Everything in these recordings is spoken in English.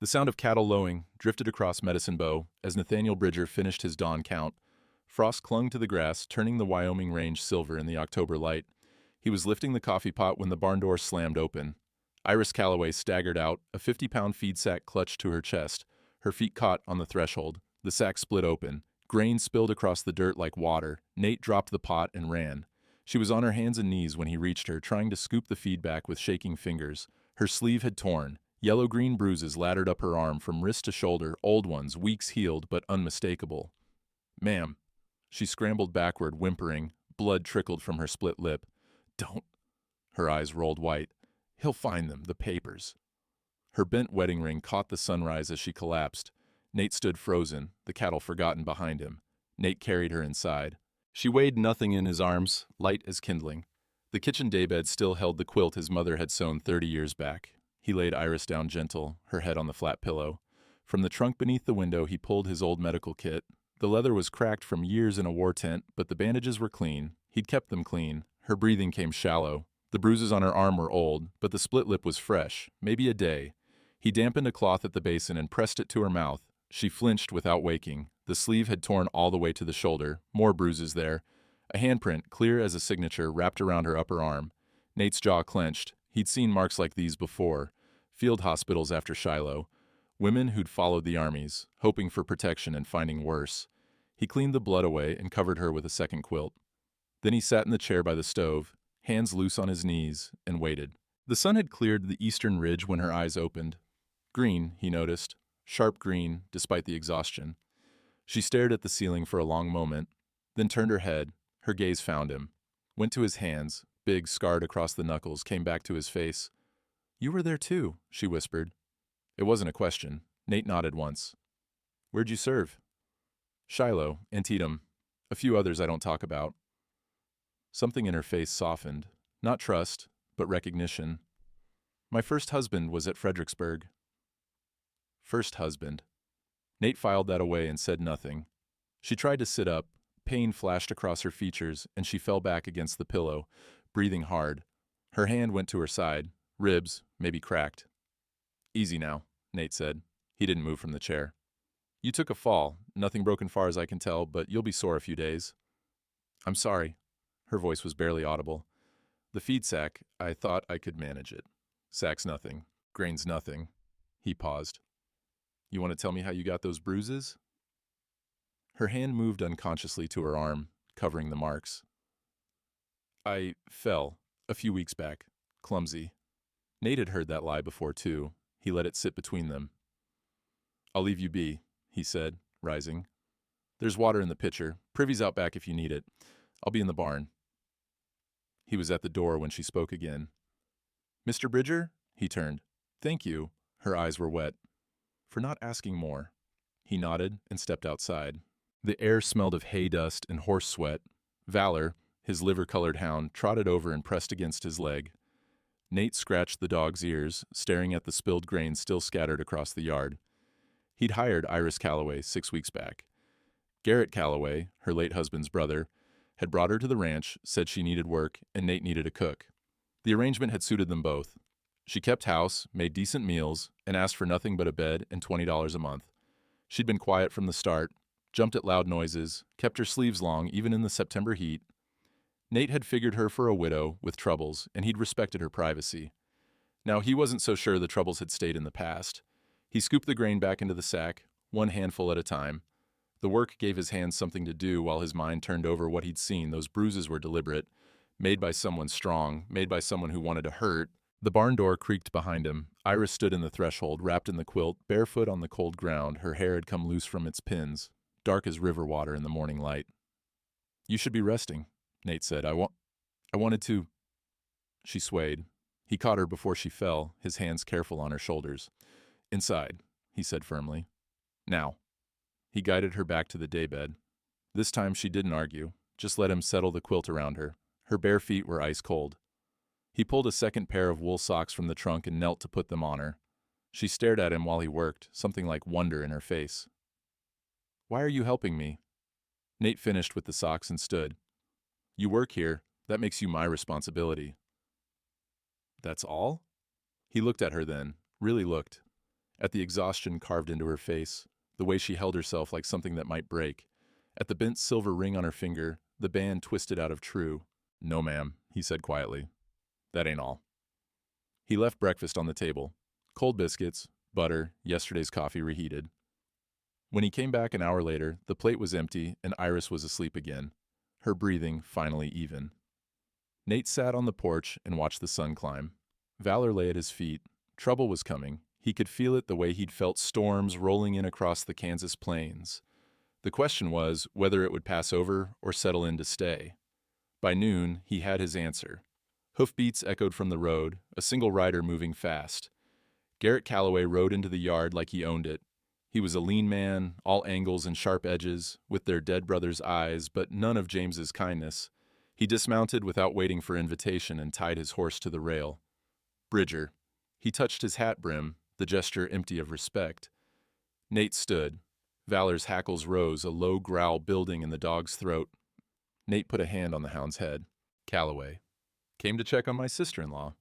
The sound of cattle lowing drifted across Medicine Bow as Nathaniel Bridger finished his dawn count. Frost clung to the grass, turning the Wyoming range silver in the October light. He was lifting the coffee pot when the barn door slammed open. Iris Calloway staggered out, a 50-pound feed sack clutched to her chest. Her feet caught on the threshold. The sack split open. Grain spilled across the dirt like water. Nate dropped the pot and ran. She was on her hands and knees when he reached her, trying to scoop the feed back with shaking fingers. Her sleeve had torn. Yellow-green bruises laddered up her arm from wrist to shoulder, old ones, weeks healed but unmistakable. "Ma'am." She scrambled backward, whimpering. Blood trickled from her split lip. "Don't." Her eyes rolled white. "He'll find them, the papers." Her bent wedding ring caught the sunrise as she collapsed. Nate stood frozen, the cattle forgotten behind him. Nate carried her inside. She weighed nothing in his arms, light as kindling. The kitchen daybed still held the quilt his mother had sewn 30 years back. He laid Iris down gentle, her head on the flat pillow. From the trunk beneath the window he pulled his old medical kit. The leather was cracked from years in a war tent, but the bandages were clean. He'd kept them clean. Her breathing came shallow. The bruises on her arm were old, but the split lip was fresh, maybe a day. He dampened a cloth at the basin and pressed it to her mouth. She flinched without waking. The sleeve had torn all the way to the shoulder, more bruises there. A handprint, clear as a signature, wrapped around her upper arm. Nate's jaw clenched. He'd seen marks like these before. Field hospitals after Shiloh. Women who'd followed the armies, hoping for protection and finding worse. He cleaned the blood away and covered her with a second quilt. Then he sat in the chair by the stove, hands loose on his knees, and waited. The sun had cleared the eastern ridge when her eyes opened. Green, he noticed. Sharp green, despite the exhaustion. She stared at the ceiling for a long moment, then turned her head. Her gaze found him. Went to his hands, big, scarred across the knuckles, came back to his face. "You were there too," she whispered. It wasn't a question. Nate nodded once. "Where'd you serve?" "Shiloh, Antietam. A few others I don't talk about." Something in her face softened. Not trust, but recognition. "My first husband was at Fredericksburg." First husband. Nate filed that away and said nothing. She tried to sit up. Pain flashed across her features, and she fell back against the pillow, breathing hard. Her hand went to her side. Ribs, maybe cracked. "Easy now," Nate said. He didn't move from the chair. "You took a fall. Nothing broken far as I can tell, but you'll be sore a few days." "I'm sorry." Her voice was barely audible. "The feed sack, I thought I could manage it. Sack's nothing. Grain's nothing." He paused. "You want to tell me how you got those bruises?" Her hand moved unconsciously to her arm, covering the marks. "I fell, a few weeks back. Clumsy." Nate had heard that lie before, too. He let it sit between them. "I'll leave you be," he said, rising. "There's water in the pitcher. Privy's out back if you need it. I'll be in the barn." He was at the door when she spoke again. "Mr. Bridger?" He turned. "Thank you." Her eyes were wet. "For not asking more." He nodded and stepped outside. The air smelled of hay dust and horse sweat. Valor, his liver-colored hound, trotted over and pressed against his leg. Nate scratched the dog's ears, staring at the spilled grain still scattered across the yard. He'd hired Iris Calloway 6 weeks back. Garrett Calloway, her late husband's brother, had brought her to the ranch, said she needed work, and Nate needed a cook. The arrangement had suited them both. She kept house, made decent meals, and asked for nothing but a bed and $20 a month. She'd been quiet from the start, jumped at loud noises, kept her sleeves long even in the September heat. Nate had figured her for a widow with troubles, and he'd respected her privacy. Now he wasn't so sure the troubles had stayed in the past. He scooped the grain back into the sack, one handful at a time. The work gave his hands something to do while his mind turned over what he'd seen. Those bruises were deliberate, made by someone strong, made by someone who wanted to hurt. The barn door creaked behind him. Iris stood in the threshold, wrapped in the quilt, barefoot on the cold ground. Her hair had come loose from its pins, dark as river water in the morning light. "You should be resting," Nate said. I wanted to." She swayed. He caught her before she fell, his hands careful on her shoulders. "Inside," he said firmly. "Now." He guided her back to the daybed. This time she didn't argue, just let him settle the quilt around her. Her bare feet were ice cold. He pulled a second pair of wool socks from the trunk and knelt to put them on her. She stared at him while he worked, something like wonder in her face. "Why are you helping me?" Nate finished with the socks and stood. "You work here. That makes you my responsibility." "That's all?" He looked at her then, really looked. At the exhaustion carved into her face, the way she held herself like something that might break. At the bent silver ring on her finger, the band twisted out of true. "No, ma'am," he said quietly. "That ain't all." He left breakfast on the table. Cold biscuits, butter, yesterday's coffee reheated. When he came back an hour later, the plate was empty and Iris was asleep again, her breathing finally even. Nate sat on the porch and watched the sun climb. Valor lay at his feet. Trouble was coming. He could feel it the way he'd felt storms rolling in across the Kansas plains. The question was whether it would pass over or settle in to stay. By noon, he had his answer. Hoofbeats echoed from the road, a single rider moving fast. Garrett Calloway rode into the yard like he owned it. He was a lean man, all angles and sharp edges, with their dead brother's eyes, but none of James's kindness. He dismounted without waiting for invitation and tied his horse to the rail. Bridger. He touched his hat brim, the gesture empty of respect. Nate stood. Valor's hackles rose, a low growl building in the dog's throat. Nate put a hand on the hound's head. "Calloway. Came to check on my sister-in-law."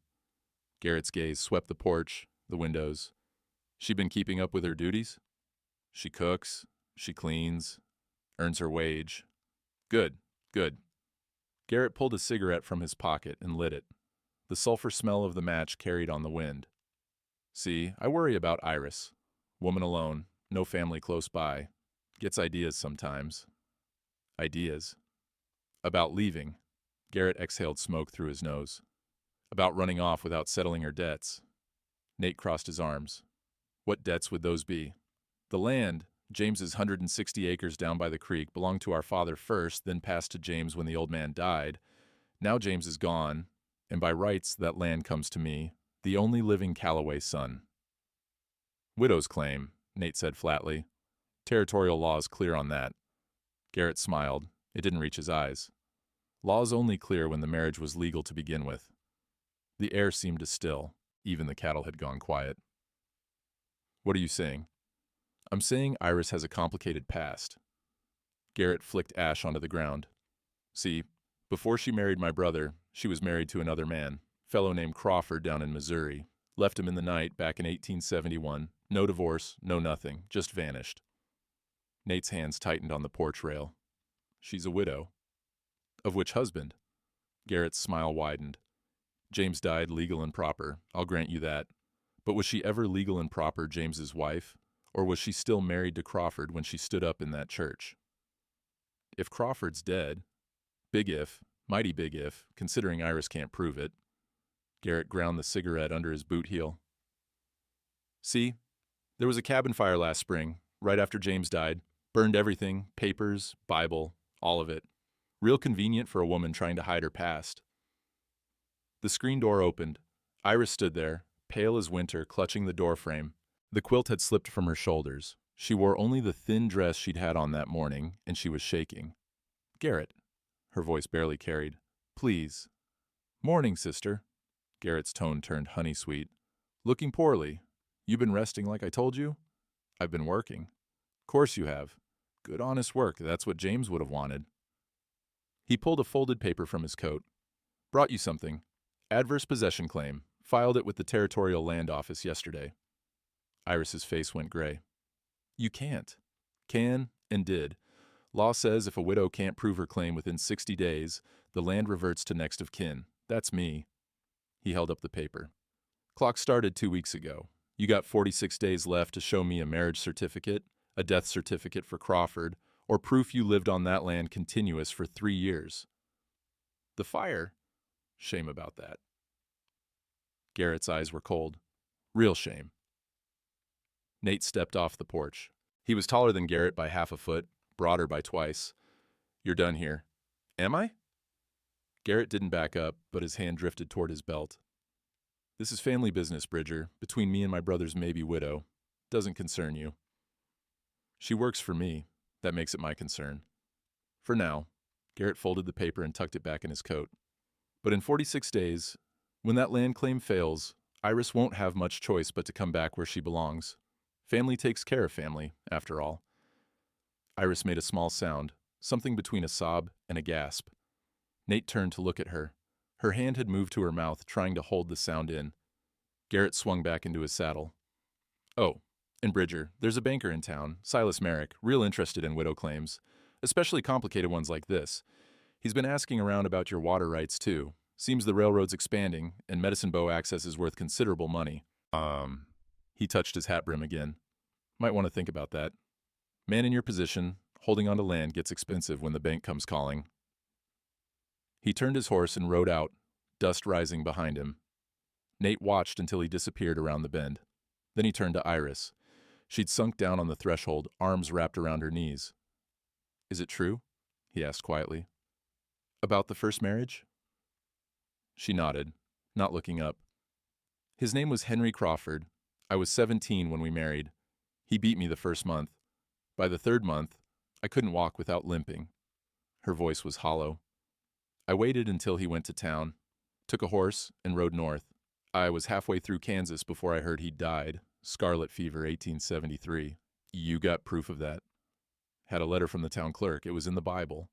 Garrett's gaze swept the porch, the windows. "She been keeping up with her duties?" "She cooks, she cleans, earns her wage." "Good, good." Garrett pulled a cigarette from his pocket and lit it. The sulfur smell of the match carried on the wind. "See, I worry about Iris. Woman alone, no family close by. Gets ideas sometimes." "Ideas?" "About leaving." Garrett exhaled smoke through his nose. "About running off without settling her debts." Nate crossed his arms. "What debts would those be?" "The land, James's 160 acres down by the creek, belonged to our father first, then passed to James when the old man died. Now James is gone, and by rights that land comes to me, the only living Calloway son." "Widow's claim," Nate said flatly. "Territorial law is clear on that." Garrett smiled. It didn't reach his eyes. "Law's only clear when the marriage was legal to begin with." The air seemed to still. Even the cattle had gone quiet. "What are you saying?" "I'm saying Iris has a complicated past." Garrett flicked ash onto the ground. "See, before she married my brother, she was married to another man, fellow named Crawford down in Missouri. Left him in the night back in 1871. No divorce, no nothing, just vanished." Nate's hands tightened on the porch rail. "She's a widow." "Of which husband?" Garrett's smile widened. "James died legal and proper, I'll grant you that. But was she ever legal and proper James's wife? Or was she still married to Crawford when she stood up in that church?" "If Crawford's dead," big if, mighty big if, considering Iris can't prove it. Garrett ground the cigarette under his boot heel. "See, there was a cabin fire last spring, right after James died. Burned everything, papers, Bible, all of it. Real convenient for a woman trying to hide her past." The screen door opened. Iris stood there, pale as winter, clutching the doorframe. The quilt had slipped from her shoulders. She wore only the thin dress she'd had on that morning, and she was shaking. "Garrett," her voice barely carried. "Please." "Morning, sister." Garrett's tone turned honey-sweet. "Looking poorly. You been resting like I told you?" "I've been working." "Course you have. Good honest work, that's what James would have wanted." He pulled a folded paper from his coat. "Brought you something. Adverse possession claim. Filed it with the Territorial Land Office yesterday." Iris's face went gray. "You can't." "Can and did. Law says if a widow can't prove her claim within 60 days, the land reverts to next of kin. That's me." He held up the paper. "Clock started 2 weeks ago. You got 46 days left to show me a marriage certificate, a death certificate for Crawford, or proof you lived on that land continuous for 3 years. The fire? Shame about that." Garrett's eyes were cold. "Real shame." Nate stepped off the porch. He was taller than Garrett by half a foot, broader by twice. "You're done here." "Am I?" Garrett didn't back up, but his hand drifted toward his belt. "This is family business, Bridger, between me and my brother's maybe widow. Doesn't concern you." "She works for me. That makes it my concern." "For now." Garrett folded the paper and tucked it back in his coat. "But in 46 days, when that land claim fails, Iris won't have much choice but to come back where she belongs. Family takes care of family, after all." Iris made a small sound, something between a sob and a gasp. Nate turned to look at her. Her hand had moved to her mouth, trying to hold the sound in. Garrett swung back into his saddle. "Oh, And Bridger, there's a banker in town, Silas Merrick, real interested in widow claims, especially complicated ones like this. He's been asking around about your water rights, too. Seems the railroad's expanding, and Medicine Bow access is worth considerable money. He touched his hat brim again. Might want to think about that. Man in your position, holding onto land gets expensive when the bank comes calling. He turned his horse and rode out, dust rising behind him. Nate watched until he disappeared around the bend. Then he turned to Iris. She'd sunk down on the threshold, arms wrapped around her knees. "Is it true?" he asked quietly. "About the first marriage?" She nodded, not looking up. "His name was Henry Crawford. I was 17 when we married. He beat me the first month. By the third month, I couldn't walk without limping." Her voice was hollow. "I waited until he went to town, took a horse, and rode north. I was halfway through Kansas before I heard he'd died. Scarlet fever, 1873. You got proof of that?" "Had a letter from the town clerk. It was in the Bible."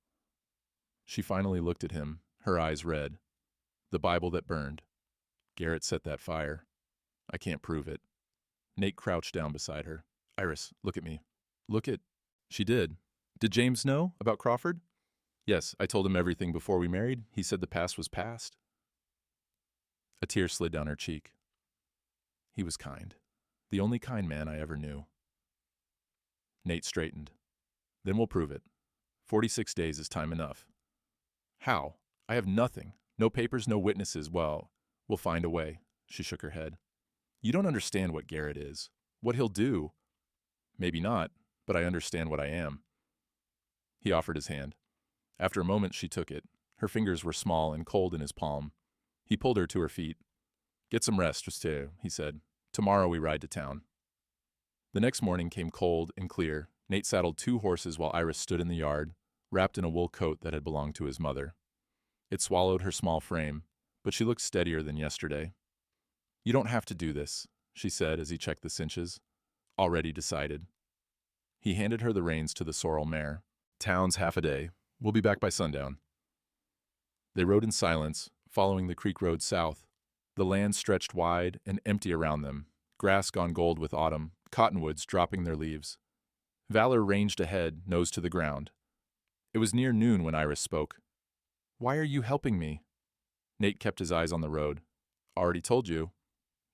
She finally looked at him, her eyes red. "The Bible that burned. Garrett set that fire. I can't prove it." Nate crouched down beside her. "Iris, look at me." "Look at—" She did. "Did James know about Crawford?" "Yes, I told him everything before we married. He said the past was past." A tear slid down her cheek. "He was kind. The only kind man I ever knew." Nate straightened. "Then we'll prove it. 46 days is time enough." "How? I have nothing. No papers, no witnesses. Well, we'll find a way." She shook her head. "You don't understand what Garrett is. What he'll do." "Maybe not, but I understand what I am." He offered his hand. After a moment, she took it. Her fingers were small and cold in his palm. He pulled her to her feet. "Get some rest, Tristan," he said. "Tomorrow we ride to town." The next morning came cold and clear. Nate saddled 2 horses while Iris stood in the yard, wrapped in a wool coat that had belonged to his mother. It swallowed her small frame, but she looked steadier than yesterday. "You don't have to do this," she said as he checked the cinches. "Already decided." He handed her the reins to the sorrel mare. "Town's half a day. We'll be back by sundown." They rode in silence, following the creek road south. The land stretched wide and empty around them, grass gone gold with autumn, cottonwoods dropping their leaves. Valor ranged ahead, nose to the ground. It was near noon when Iris spoke. "Why are you helping me?" Nate kept his eyes on the road. "Already told you."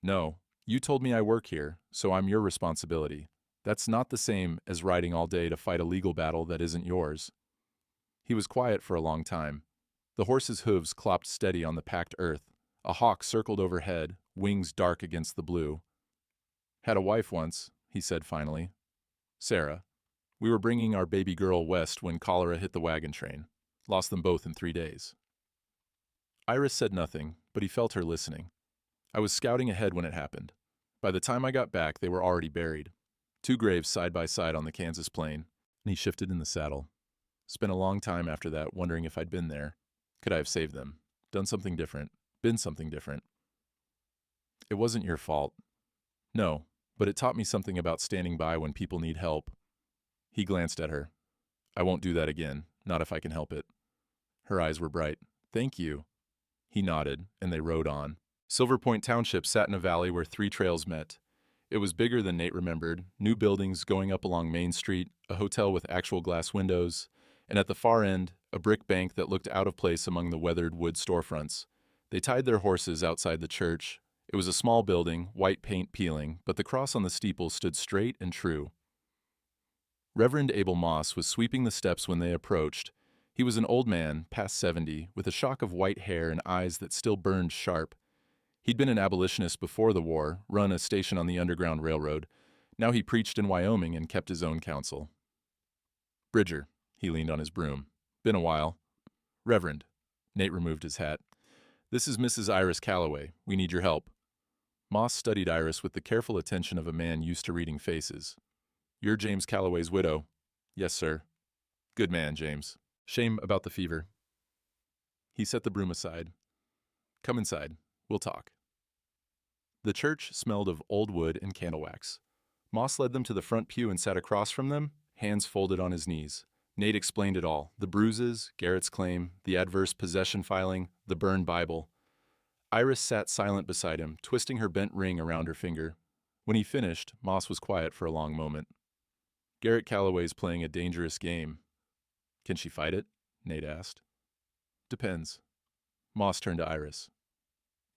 "No, you told me I work here, so I'm your responsibility. That's not the same as riding all day to fight a legal battle that isn't yours." He was quiet for a long time. The horse's hooves clopped steady on the packed earth. A hawk circled overhead, wings dark against the blue. "Had a wife once," he said finally. "Sarah. We were bringing our baby girl west when cholera hit the wagon train. Lost them both in 3 days." Iris said nothing, but he felt her listening. "I was scouting ahead when it happened. By the time I got back, they were already buried. 2 graves side by side on the Kansas plain." And he shifted in the saddle. "Spent a long time after that wondering if I'd been there. Could I have saved them? Done something different? Been something different?" "It wasn't your fault." "No, but it taught me something about standing by when people need help." He glanced at her. "I won't do that again, not if I can help it." Her eyes were bright. "Thank you." He nodded, and they rode on. Silver Point Township sat in a valley where 3 trails met. It was bigger than Nate remembered, new buildings going up along Main Street, a hotel with actual glass windows, and at the far end, a brick bank that looked out of place among the weathered wood storefronts. They tied their horses outside the church. It was a small building, white paint peeling, but the cross on the steeple stood straight and true. Reverend Abel Moss was sweeping the steps when they approached. He was an old man, past 70, with a shock of white hair and eyes that still burned sharp. He'd been an abolitionist before the war, run a station on the Underground Railroad. Now he preached in Wyoming and kept his own counsel. "Bridger," he leaned on his broom. "Been a while." "Reverend." Nate removed his hat. "This is Mrs. Iris Calloway. We need your help." Moss studied Iris with the careful attention of a man used to reading faces. "You're James Calloway's widow." "Yes, sir." "Good man, James. Shame about the fever." He set the broom aside. "Come inside. We'll talk." The church smelled of old wood and candle wax. Moss led them to the front pew and sat across from them, hands folded on his knees. Nate explained it all: the bruises, Garrett's claim, the adverse possession filing, the burned Bible. Iris sat silent beside him, twisting her bent ring around her finger. When he finished, Moss was quiet for a long moment. Garrett Calloway's playing a dangerous game. Can she fight it? Nate asked. Depends. Moss turned to Iris.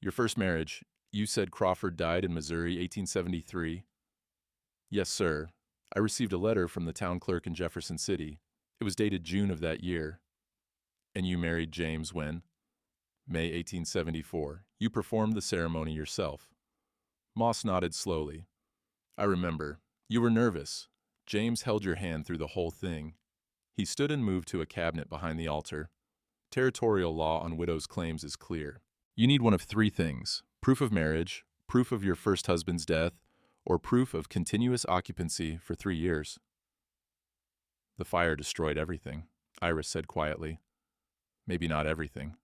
Your first marriage, you said Crawford died in Missouri, 1873? Yes, sir. I received a letter from the town clerk in Jefferson City. It was dated June of that year. And you married James when? May 1874. You performed the ceremony yourself. Moss nodded slowly. I remember. You were nervous. James held your hand through the whole thing. He stood and moved to a cabinet behind the altar. Territorial law on widows' claims is clear. You need one of three things: proof of marriage, proof of your first husband's death, or proof of continuous occupancy for 3 years. The fire destroyed everything, Iris said quietly. Maybe not everything.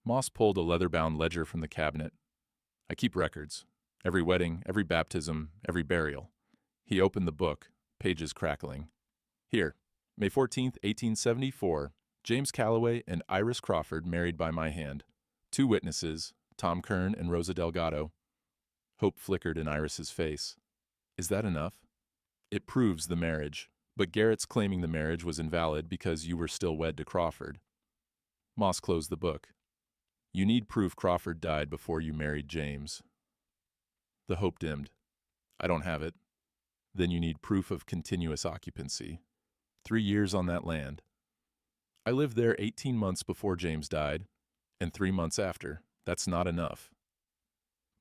Moss pulled a leather-bound ledger from the cabinet. I keep records. Every wedding, every baptism, every burial. He opened the book, pages crackling. Here, May 14th, 1874, James Calloway and Iris Crawford married by my hand. 2 witnesses, Tom Kern and Rosa Delgado. Hope flickered in Iris's face. Is that enough? It proves the marriage, but Garrett's claiming the marriage was invalid because you were still wed to Crawford. Moss closed the book. You need proof Crawford died before you married James. The hope dimmed. I don't have it. Then you need proof of continuous occupancy. 3 years on that land. I lived there 18 months before James died, and 3 months after. That's not enough.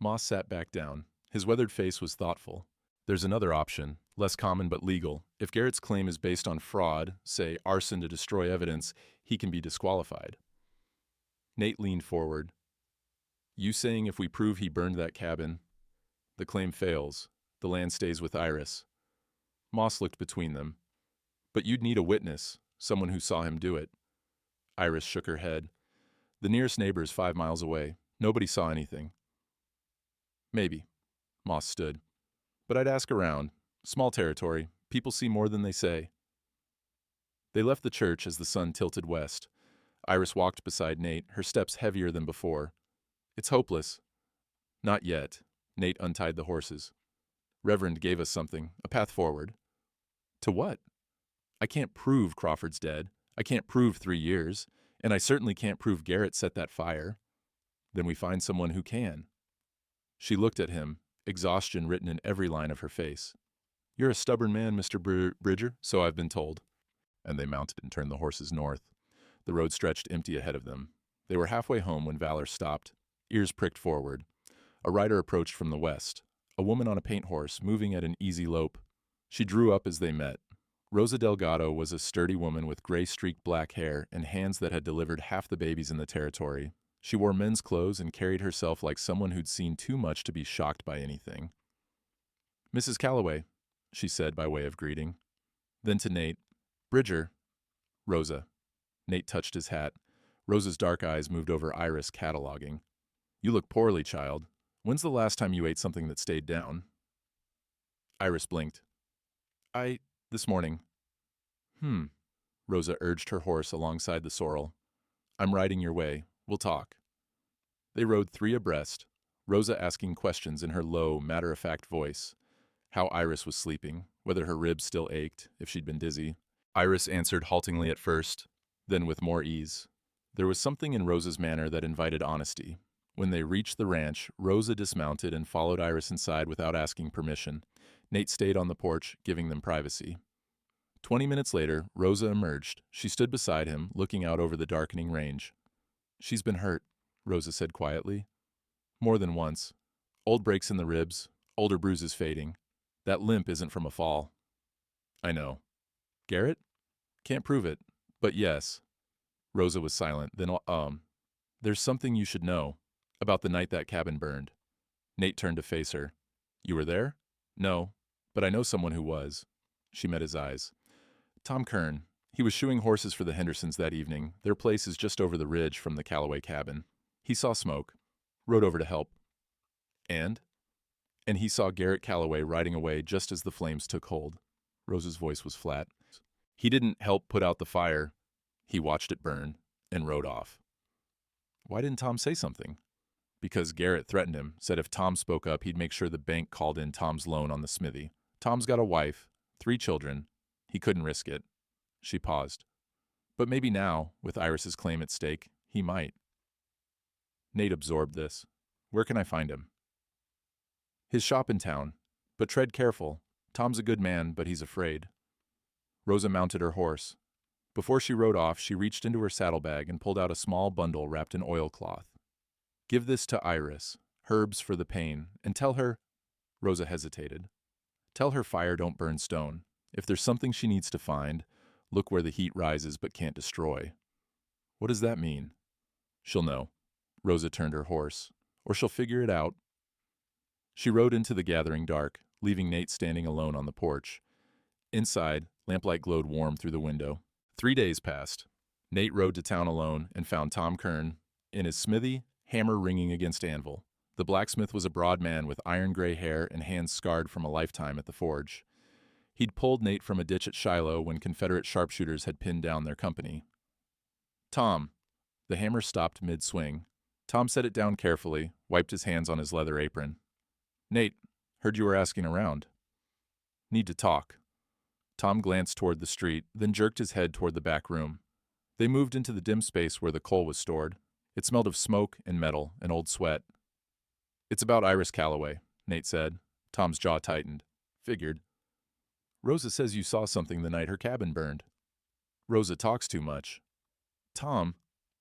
Moss sat back down. His weathered face was thoughtful. There's another option, less common but legal. If Garrett's claim is based on fraud, say arson to destroy evidence, he can be disqualified. Nate leaned forward. You saying if we prove he burned that cabin? The claim fails. The land stays with Iris. Moss looked between them. But you'd need a witness, someone who saw him do it. Iris shook her head. The nearest neighbor is 5 miles away. Nobody saw anything. Maybe. Moss stood. But I'd ask around. Small territory. People see more than they say. They left the church as the sun tilted west. Iris walked beside Nate, her steps heavier than before. It's hopeless. Not yet. Nate untied the horses. Reverend gave us something, a path forward. To what? I can't prove Crawford's dead. I can't prove 3 years. And I certainly can't prove Garrett set that fire. Then we find someone who can. She looked at him, exhaustion written in every line of her face. You're a stubborn man, Mr. Bridger, so I've been told. And they mounted and turned the horses north. The road stretched empty ahead of them. They were halfway home when Valor stopped, ears pricked forward. A rider approached from the west, a woman on a paint horse, moving at an easy lope. She drew up as they met. Rosa Delgado was a sturdy woman with gray-streaked black hair and hands that had delivered half the babies in the territory. She wore men's clothes and carried herself like someone who'd seen too much to be shocked by anything. Mrs. Calloway, she said by way of greeting. Then to Nate, Bridger. Rosa. Nate touched his hat. Rosa's dark eyes moved over Iris, cataloging. You look poorly, child. When's the last time you ate something that stayed down? Iris blinked. This morning. Rosa urged her horse alongside the sorrel. I'm riding your way. We'll talk. They rode 3 abreast, Rosa asking questions in her low, matter-of-fact voice. How Iris was sleeping, whether her ribs still ached, if she'd been dizzy. Iris answered haltingly at first, then with more ease. There was something in Rosa's manner that invited honesty. When they reached the ranch, Rosa dismounted and followed Iris inside without asking permission. Nate stayed on the porch, giving them privacy. 20 minutes later, Rosa emerged. She stood beside him, looking out over the darkening range. She's been hurt, Rosa said quietly. More than once. Old breaks in the ribs, older bruises fading. That limp isn't from a fall. I know. Garrett? Can't prove it, but yes. Rosa was silent. Then, there's something you should know about the night that cabin burned. Nate turned to face her. You were there? No, but I know someone who was. She met his eyes. Tom Kern. He was shoeing horses for the Hendersons that evening. Their place is just over the ridge from the Calloway cabin. He saw smoke. Rode over to help. And he saw Garrett Calloway riding away just as the flames took hold. Rosa's voice was flat. He didn't help put out the fire. He watched it burn and rode off. Why didn't Tom say something? Because Garrett threatened him, said if Tom spoke up, he'd make sure the bank called in Tom's loan on the smithy. Tom's got a wife, 3 children. He couldn't risk it. She paused. But maybe now, with Iris's claim at stake, he might. Nate absorbed this. Where can I find him? His shop in town. But tread careful. Tom's a good man, but he's afraid. Rosa mounted her horse. Before she rode off, she reached into her saddlebag and pulled out a small bundle wrapped in oilcloth. Give this to Iris, herbs for the pain, and tell her— Rosa hesitated. Tell her fire don't burn stone. If there's something she needs to find, look where the heat rises but can't destroy. What does that mean? She'll know. Rosa turned her horse. Or she'll figure it out. She rode into the gathering dark, leaving Nate standing alone on the porch. Inside, lamplight glowed warm through the window. 3 days passed. Nate rode to town alone and found Tom Kern in his smithy, hammer ringing against anvil. The blacksmith was a broad man with iron-gray hair and hands scarred from a lifetime at the forge. He'd pulled Nate from a ditch at Shiloh when Confederate sharpshooters had pinned down their company. Tom. The hammer stopped mid-swing. Tom set it down carefully, wiped his hands on his leather apron. Nate, heard you were asking around. Need to talk. Tom glanced toward the street, then jerked his head toward the back room. They moved into the dim space where the coal was stored. It smelled of smoke and metal and old sweat. It's about Iris Calloway, Nate said. Tom's jaw tightened. Figured. Rosa says you saw something the night her cabin burned. Rosa talks too much. Tom,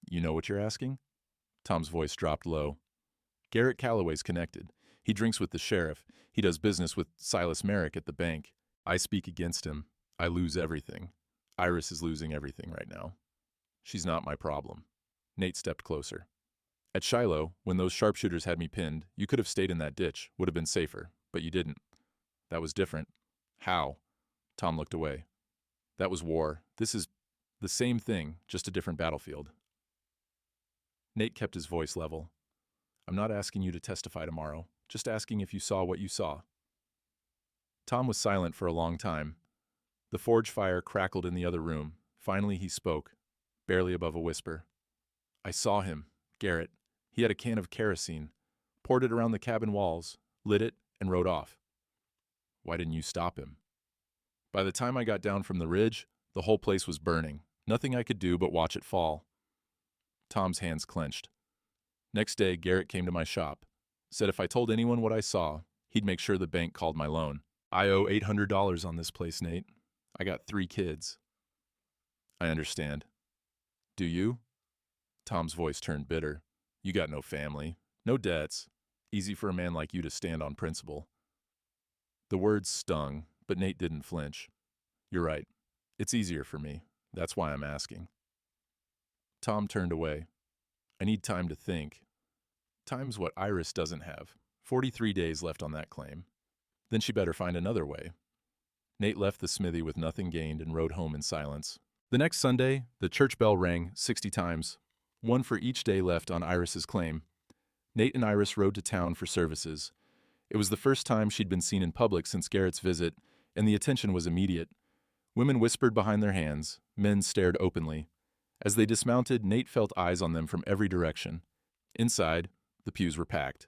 you know what you're asking? Tom's voice dropped low. Garrett Calloway's connected. He drinks with the sheriff. He does business with Silas Merrick at the bank. I speak against him. I lose everything. Iris is losing everything right now. She's not my problem. Nate stepped closer. At Shiloh, when those sharpshooters had me pinned, you could have stayed in that ditch, would have been safer, but you didn't. That was different. How? Tom looked away. That was war. This is the same thing, just a different battlefield. Nate kept his voice level. I'm not asking you to testify tomorrow, just asking if you saw what you saw. Tom was silent for a long time. The forge fire crackled in the other room. Finally he spoke, barely above a whisper. I saw him, Garrett. He had a can of kerosene, poured it around the cabin walls, lit it, and rode off. Why didn't you stop him? By the time I got down from the ridge, the whole place was burning. Nothing I could do but watch it fall. Tom's hands clenched. Next day, Garrett came to my shop. Said if I told anyone what I saw, he'd make sure the bank called my loan. I owe $800 on this place, Nate. I got 3 kids. I understand. Do you? Tom's voice turned bitter. You got no family, no debts. Easy for a man like you to stand on principle. The words stung, but Nate didn't flinch. You're right. It's easier for me. That's why I'm asking. Tom turned away. I need time to think. Time's what Iris doesn't have. 43 days left on that claim. Then she better find another way. Nate left the smithy with nothing gained and rode home in silence. The next Sunday, the church bell rang 60 times, one for each day left on Iris's claim. Nate and Iris rode to town for services. It was the first time she'd been seen in public since Garrett's visit, and the attention was immediate. Women whispered behind their hands, men stared openly. As they dismounted, Nate felt eyes on them from every direction. Inside, the pews were packed.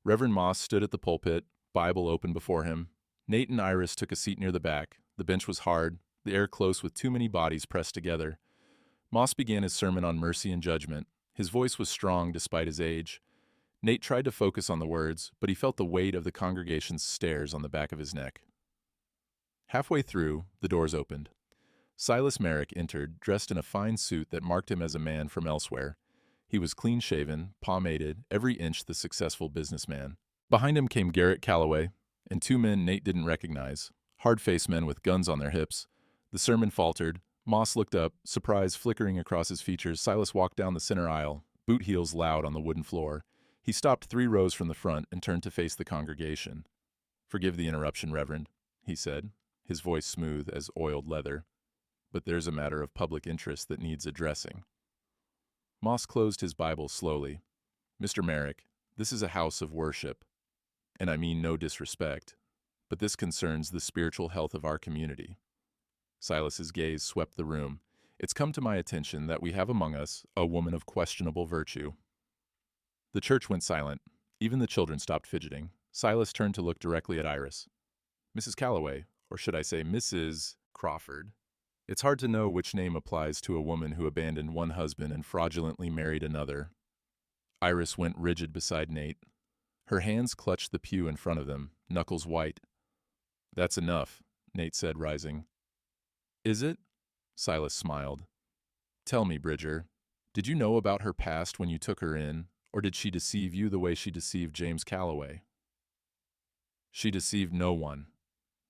Reverend Moss stood at the pulpit, Bible open before him. Nate and Iris took a seat near the back. The bench was hard, the air close with too many bodies pressed together. Moss began his sermon on mercy and judgment. His voice was strong despite his age. Nate tried to focus on the words, but he felt the weight of the congregation's stares on the back of his neck. Halfway through, the doors opened. Silas Merrick entered, dressed in a fine suit that marked him as a man from elsewhere. He was clean-shaven, pomaded, every inch the successful businessman. Behind him came Garrett Calloway, and 2 men Nate didn't recognize, hard-faced men with guns on their hips. The sermon faltered. Moss looked up, surprise flickering across his features. Silas walked down the center aisle, boot heels loud on the wooden floor. He stopped 3 rows from the front and turned to face the congregation. Forgive the interruption, Reverend, he said, his voice smooth as oiled leather. But there's a matter of public interest that needs addressing. Moss closed his Bible slowly. Mr. Merrick, this is a house of worship. And I mean no disrespect, but this concerns the spiritual health of our community. Silas's gaze swept the room. It's come to my attention that we have among us a woman of questionable virtue. The church went silent. Even the children stopped fidgeting. Silas turned to look directly at Iris. Mrs. Calloway, or should I say Mrs. Crawford. It's hard to know which name applies to a woman who abandoned one husband and fraudulently married another. Iris went rigid beside Nate. Her hands clutched the pew in front of them, knuckles white. That's enough, Nate said, rising. Is it? Silas smiled. Tell me, Bridger, did you know about her past when you took her in, or did she deceive you the way she deceived James Calloway? She deceived no one.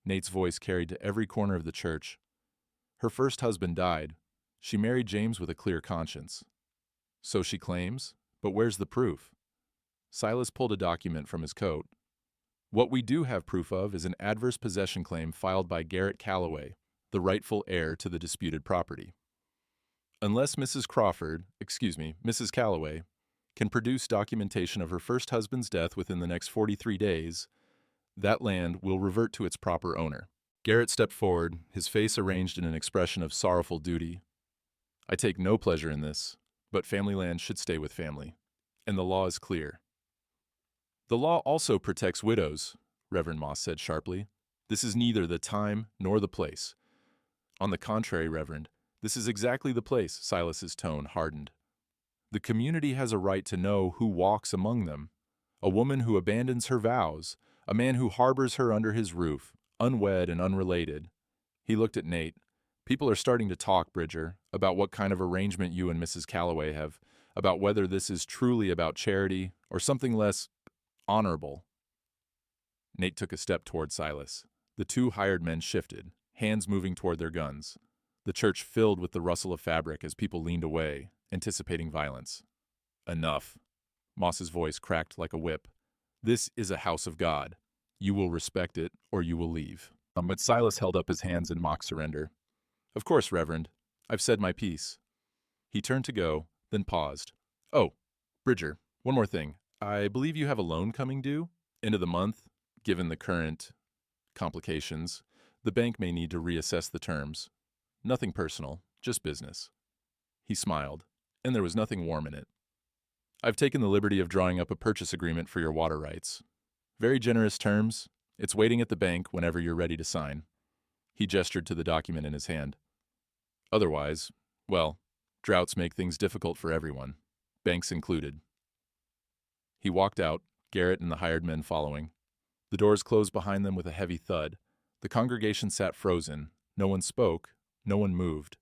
Nate's voice carried to every corner of the church. Her first husband died. She married James with a clear conscience. So she claims, but where's the proof? Silas pulled a document from his coat. What we do have proof of is an adverse possession claim filed by Garrett Calloway, the rightful heir to the disputed property. Unless Mrs. Calloway, can produce documentation of her first husband's death within the next 43 days, that land will revert to its proper owner. Garrett stepped forward, his face arranged in an expression of sorrowful duty. I take no pleasure in this, but family land should stay with family, and the law is clear. The law also protects widows, Reverend Moss said sharply. This is neither the time nor the place. On the contrary, Reverend, this is exactly the place, Silas's tone hardened. The community has a right to know who walks among them. A woman who abandons her vows, a man who harbors her under his roof, unwed and unrelated. He looked at Nate. People are starting to talk, Bridger, about what kind of arrangement you and Mrs. Calloway have, about whether this is truly about charity or something less honorable. Nate took a step toward Silas. The two hired men shifted, hands moving toward their guns. The church filled with the rustle of fabric as people leaned away, anticipating violence. Enough. Moss's voice cracked like a whip. This is a house of God. You will respect it, or you will leave. But Silas held up his hands in mock surrender. Of course, Reverend. I've said my piece. He turned to go, then paused. Oh, Bridger, one more thing. I believe you have a loan coming due? End of the month. Given the current complications, the bank may need to reassess the terms. Nothing personal, just business. He smiled, and there was nothing warm in it. I've taken the liberty of drawing up a purchase agreement for your water rights. Very generous terms. It's waiting at the bank whenever you're ready to sign. He gestured to the document in his hand. Otherwise, well, droughts make things difficult for everyone, banks included. He walked out, Garrett and the hired men following. The doors closed behind them with a heavy thud. The congregation sat frozen. No one spoke. No one moved.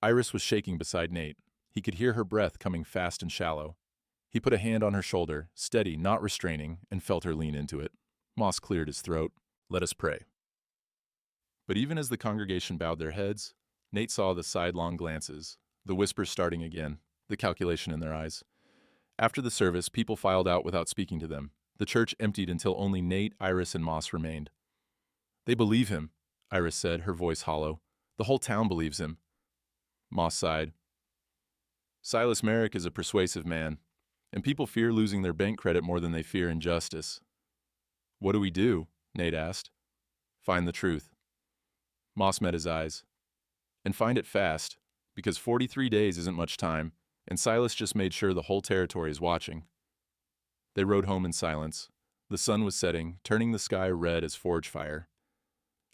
Iris was shaking beside Nate. He could hear her breath coming fast and shallow. He put a hand on her shoulder, steady, not restraining, and felt her lean into it. Moss cleared his throat. Let us pray. But even as the congregation bowed their heads, Nate saw the sidelong glances, the whispers starting again, the calculation in their eyes. After the service, people filed out without speaking to them. The church emptied until only Nate, Iris, and Moss remained. They believe him, Iris said, her voice hollow. The whole town believes him. Moss sighed. Silas Merrick is a persuasive man, and people fear losing their bank credit more than they fear injustice. What do we do? Nate asked. Find the truth. Moss met his eyes. And find it fast, because 43 days isn't much time, and Silas just made sure the whole territory is watching. They rode home in silence. The sun was setting, turning the sky red as forge fire.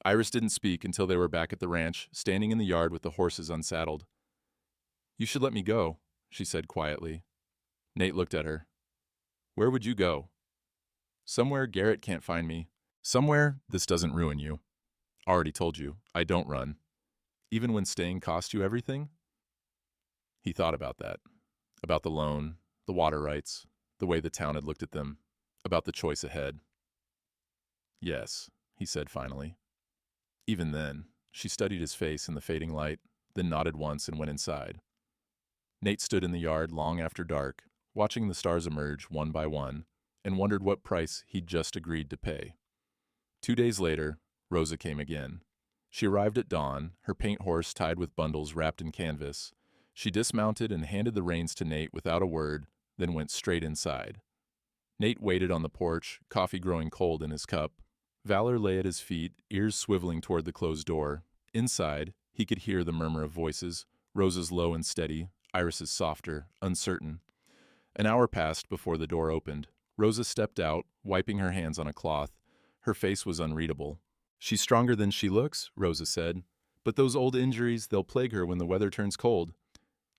Iris didn't speak until they were back at the ranch, standing in the yard with the horses unsaddled. You should let me go, she said quietly. Nate looked at her. Where would you go? Somewhere Garrett can't find me. Somewhere this doesn't ruin you. Already told you, I don't run. Even when staying cost you everything? He thought about that. About the loan, the water rights, the way the town had looked at them, about the choice ahead. Yes, he said finally. Even then, she studied his face in the fading light, then nodded once and went inside. Nate stood in the yard long after dark, watching the stars emerge one by one, and wondered what price he'd just agreed to pay. 2 days later, Rosa came again. She arrived at dawn, her paint horse tied with bundles wrapped in canvas. She dismounted and handed the reins to Nate without a word, then went straight inside. Nate waited on the porch, coffee growing cold in his cup. Valor lay at his feet, ears swiveling toward the closed door. Inside, he could hear the murmur of voices, Rosa's low and steady, Iris's softer, uncertain. An hour passed before the door opened. Rosa stepped out, wiping her hands on a cloth. Her face was unreadable. "She's stronger than she looks," Rosa said. "But those old injuries, they'll plague her when the weather turns cold.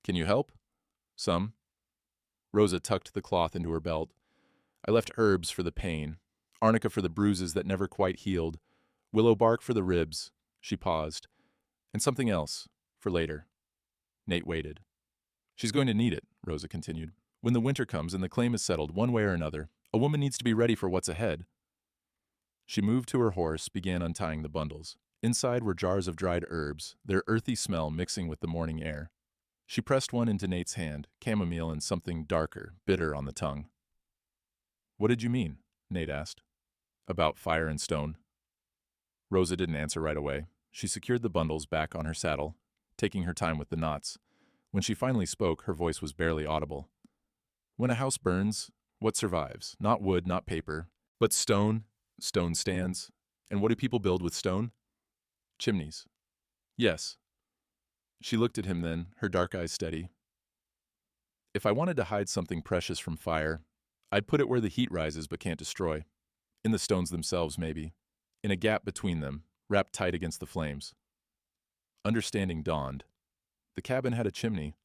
Can you help?" "Some." Rosa tucked the cloth into her belt. "I left herbs for the pain, arnica for the bruises that never quite healed, willow bark for the ribs." She paused. "And something else, for later." Nate waited. "She's going to need it," Rosa continued. "When the winter comes and the claim is settled one way or another, a woman needs to be ready for what's ahead." She moved to her horse, began untying the bundles. Inside were jars of dried herbs, their earthy smell mixing with the morning air. She pressed one into Nate's hand, chamomile and something darker, bitter on the tongue. "What did you mean?" Nate asked. "About fire and stone." Rosa didn't answer right away. She secured the bundles back on her saddle, taking her time with the knots. When she finally spoke, her voice was barely audible. "When a house burns, what survives? Not wood, not paper, but stone, stone stands. And what do people build with stone? Chimneys." "Yes." She looked at him then, her dark eyes steady. "If I wanted to hide something precious from fire, I'd put it where the heat rises but can't destroy. In the stones themselves, maybe. In a gap between them, wrapped tight against the flames." Understanding dawned. The cabin had a chimney.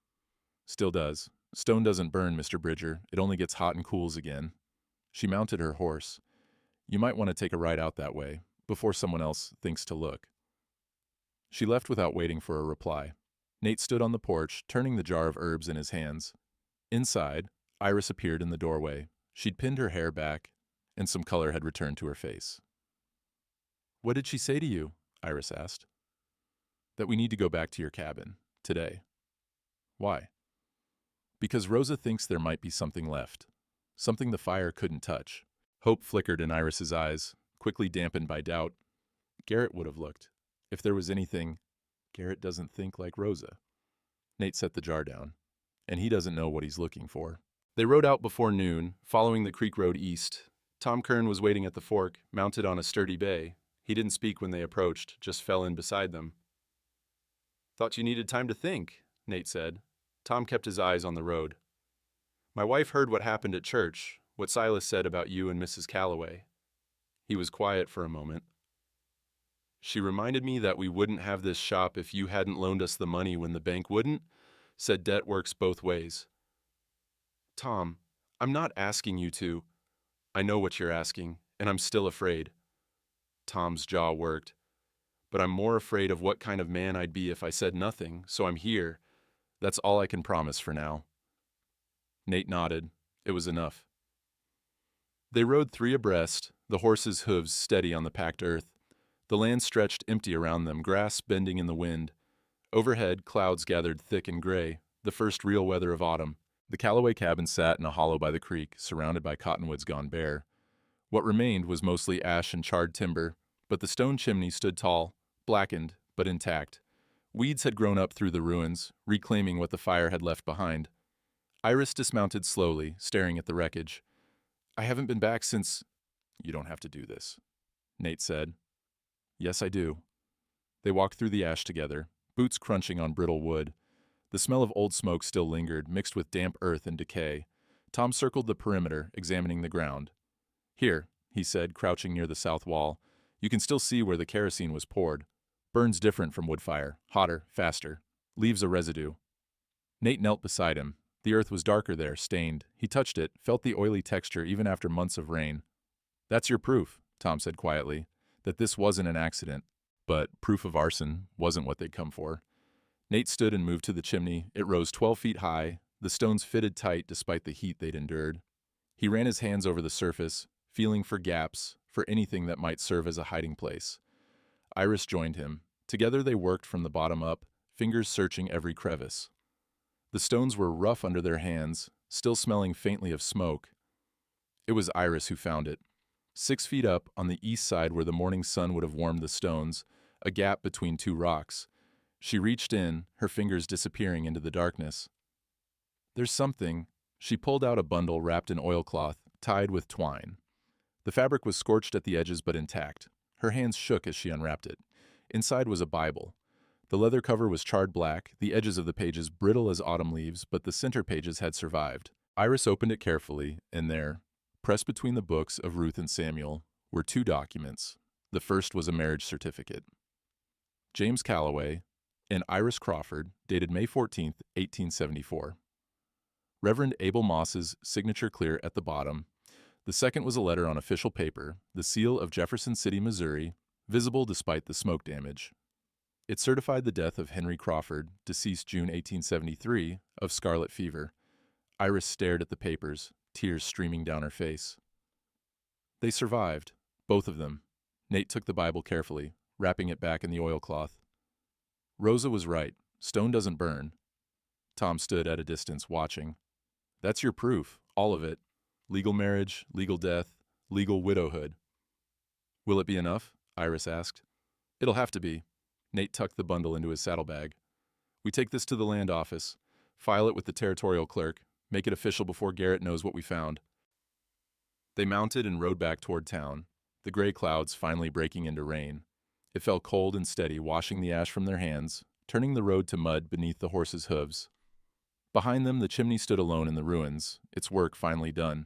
"Still does. Stone doesn't burn, Mr. Bridger. It only gets hot and cools again." She mounted her horse. "You might want to take a ride out that way, before someone else thinks to look." She left without waiting for a reply. Nate stood on the porch, turning the jar of herbs in his hands. Inside, Iris appeared in the doorway. She'd pinned her hair back, and some color had returned to her face. "What did she say to you?" Iris asked. "That we need to go back to your cabin, today." "Why?" "Because Rosa thinks there might be something left. Something the fire couldn't touch." Hope flickered in Iris's eyes, quickly dampened by doubt. Garrett would have looked. If there was anything, Garrett doesn't think like Rosa. Nate set the jar down, and he doesn't know what he's looking for. They rode out before noon, following the creek road east. Tom Kern was waiting at the fork, mounted on a sturdy bay. He didn't speak when they approached, just fell in beside them. "Thought you needed time to think," Nate said. Tom kept his eyes on the road. "My wife heard what happened at church, what Silas said about you and Mrs. Calloway." He was quiet for a moment. "She reminded me that we wouldn't have this shop if you hadn't loaned us the money when the bank wouldn't. Said debt works both ways." "Tom, I'm not asking you to." "I know what you're asking, and I'm still afraid." Tom's jaw worked. "But I'm more afraid of what kind of man I'd be if I said nothing, so I'm here. That's all I can promise for now." Nate nodded. It was enough. They rode 3 abreast, the horses' hooves steady on the packed earth. The land stretched empty around them, grass bending in the wind. Overhead, clouds gathered thick and gray, the first real weather of autumn. The Calloway cabin sat in a hollow by the creek, surrounded by cottonwoods gone bare. What remained was mostly ash and charred timber, but the stone chimney stood tall, blackened, but intact. Weeds had grown up through the ruins, reclaiming what the fire had left behind. Iris dismounted slowly, staring at the wreckage. "I haven't been back since—" "You don't have to do this," Nate said. "Yes, I do." They walked through the ash together, boots crunching on brittle wood. The smell of old smoke still lingered, mixed with damp earth and decay. Tom circled the perimeter, examining the ground. "Here," he said, crouching near the south wall. "You can still see where the kerosene was poured. Burns different from wood fire, hotter, faster. Leaves a residue." Nate knelt beside him. The earth was darker there, stained. He touched it, felt the oily texture even after months of rain. "That's your proof," Tom said quietly, "that this wasn't an accident." But proof of arson wasn't what they'd come for. Nate stood and moved to the chimney. It rose 12 feet high. The stones fitted tight despite the heat they'd endured. He ran his hands over the surface, feeling for gaps, for anything that might serve as a hiding place. Iris joined him. Together they worked from the bottom up, fingers searching every crevice. The stones were rough under their hands, still smelling faintly of smoke. It was Iris who found it. 6 feet up, on the east side where the morning sun would have warmed the stones, a gap between 2 rocks. She reached in, her fingers disappearing into the darkness. "There's something." She pulled out a bundle wrapped in oilcloth, tied with twine. The fabric was scorched at the edges but intact. Her hands shook as she unwrapped it. Inside was a Bible. The leather cover was charred black, the edges of the pages brittle as autumn leaves, but the center pages had survived. Iris opened it carefully, and there, pressed between the books of Ruth and Samuel, were two documents. The first was a marriage certificate. James Calloway and Iris Crawford, dated May 14, 1874. Reverend Abel Moss's signature clear at the bottom. The second was a letter on official paper, the seal of Jefferson City, Missouri, visible despite the smoke damage. It certified the death of Henry Crawford, deceased June 1873, of scarlet fever. Iris stared at the papers, tears streaming down her face. They survived, both of them. Nate took the Bible carefully, wrapping it back in the oilcloth. Rosa was right. Stone doesn't burn. Tom stood at a distance, watching. That's your proof, all of it. Legal marriage, legal death, legal widowhood. Will it be enough? Iris asked. It'll have to be. Nate tucked the bundle into his saddlebag. We take this to the land office, file it with the territorial clerk, make it official before Garrett knows what we found. They mounted and rode back toward town, the gray clouds finally breaking into rain. It fell cold and steady, washing the ash from their hands, turning the road to mud beneath the horses' hooves. Behind them, the chimney stood alone in the ruins, its work finally done.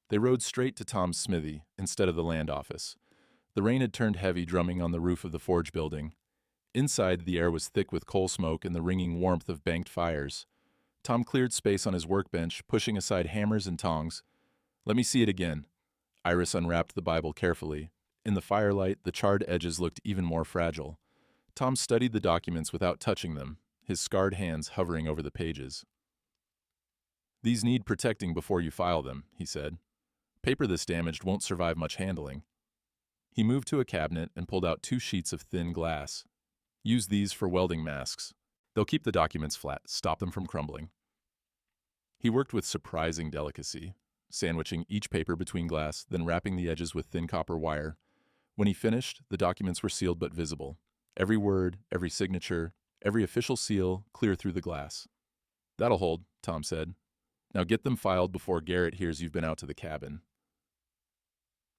They rode straight to Tom's smithy instead of the land office. The rain had turned heavy, drumming on the roof of the forge building. Inside, the air was thick with coal smoke and the ringing warmth of banked fires. Tom cleared space on his workbench, pushing aside hammers and tongs. Let me see it again. Iris unwrapped the Bible carefully. In the firelight, the charred edges looked even more fragile. Tom studied the documents without touching them, his scarred hands hovering over the pages. These need protecting before you file them, he said. Paper this damaged won't survive much handling. He moved to a cabinet and pulled out 2 sheets of thin glass. Use these for welding masks. They'll keep the documents flat, stop them from crumbling. He worked with surprising delicacy, sandwiching each paper between glass, then wrapping the edges with thin copper wire. When he finished, the documents were sealed but visible. Every word, every signature, every official seal clear through the glass. That'll hold, Tom said. Now get them filed before Garrett hears you've been out to the cabin.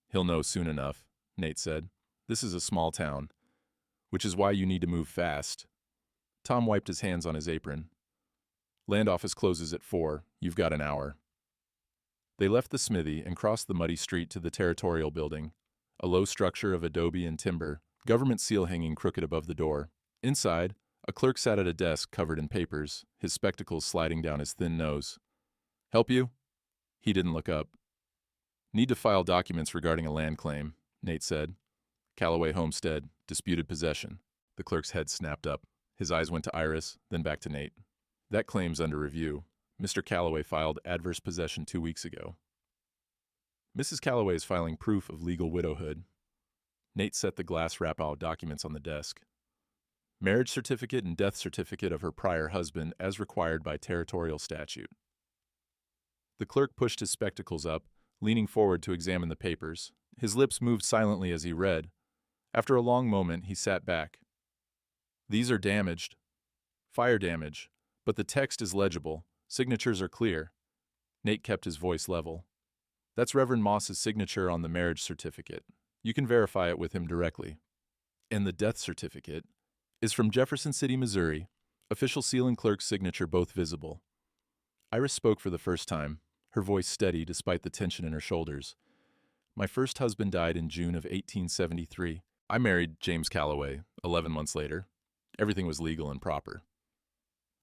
He'll know soon enough, Nate said. This is a small town, which is why you need to move fast. Tom wiped his hands on his apron. Land office closes at 4. You've got an hour. They left the smithy and crossed the muddy street to the territorial building, a low structure of adobe and timber, government seal hanging crooked above the door. Inside, a clerk sat at a desk covered in papers, his spectacles sliding down his thin nose. Help you? He didn't look up. Need to file documents regarding a land claim, Nate said. Calloway Homestead, disputed possession. The clerk's head snapped up. His eyes went to Iris, then back to Nate. That claim's under review. Mr. Calloway filed adverse possession 2 weeks ago. Mrs. Calloway is filing proof of legal widowhood. Nate set the glass wrap-out documents on the desk. Marriage certificate and death certificate of her prior husband as required by territorial statute. The clerk pushed his spectacles up, leaning forward to examine the papers. His lips moved silently as he read. After a long moment, he sat back. These are damaged. Fire damage. But the text is legible. Signatures are clear. Nate kept his voice level. That's Reverend Moss's signature on the marriage certificate. You can verify it with him directly. And the death certificate is from Jefferson City, Missouri. Official seal and clerk's signature both visible. Iris spoke for the first time, her voice steady despite the tension in her shoulders. My first husband died in June of 1873. I married James Calloway 11 months later. Everything was legal and proper.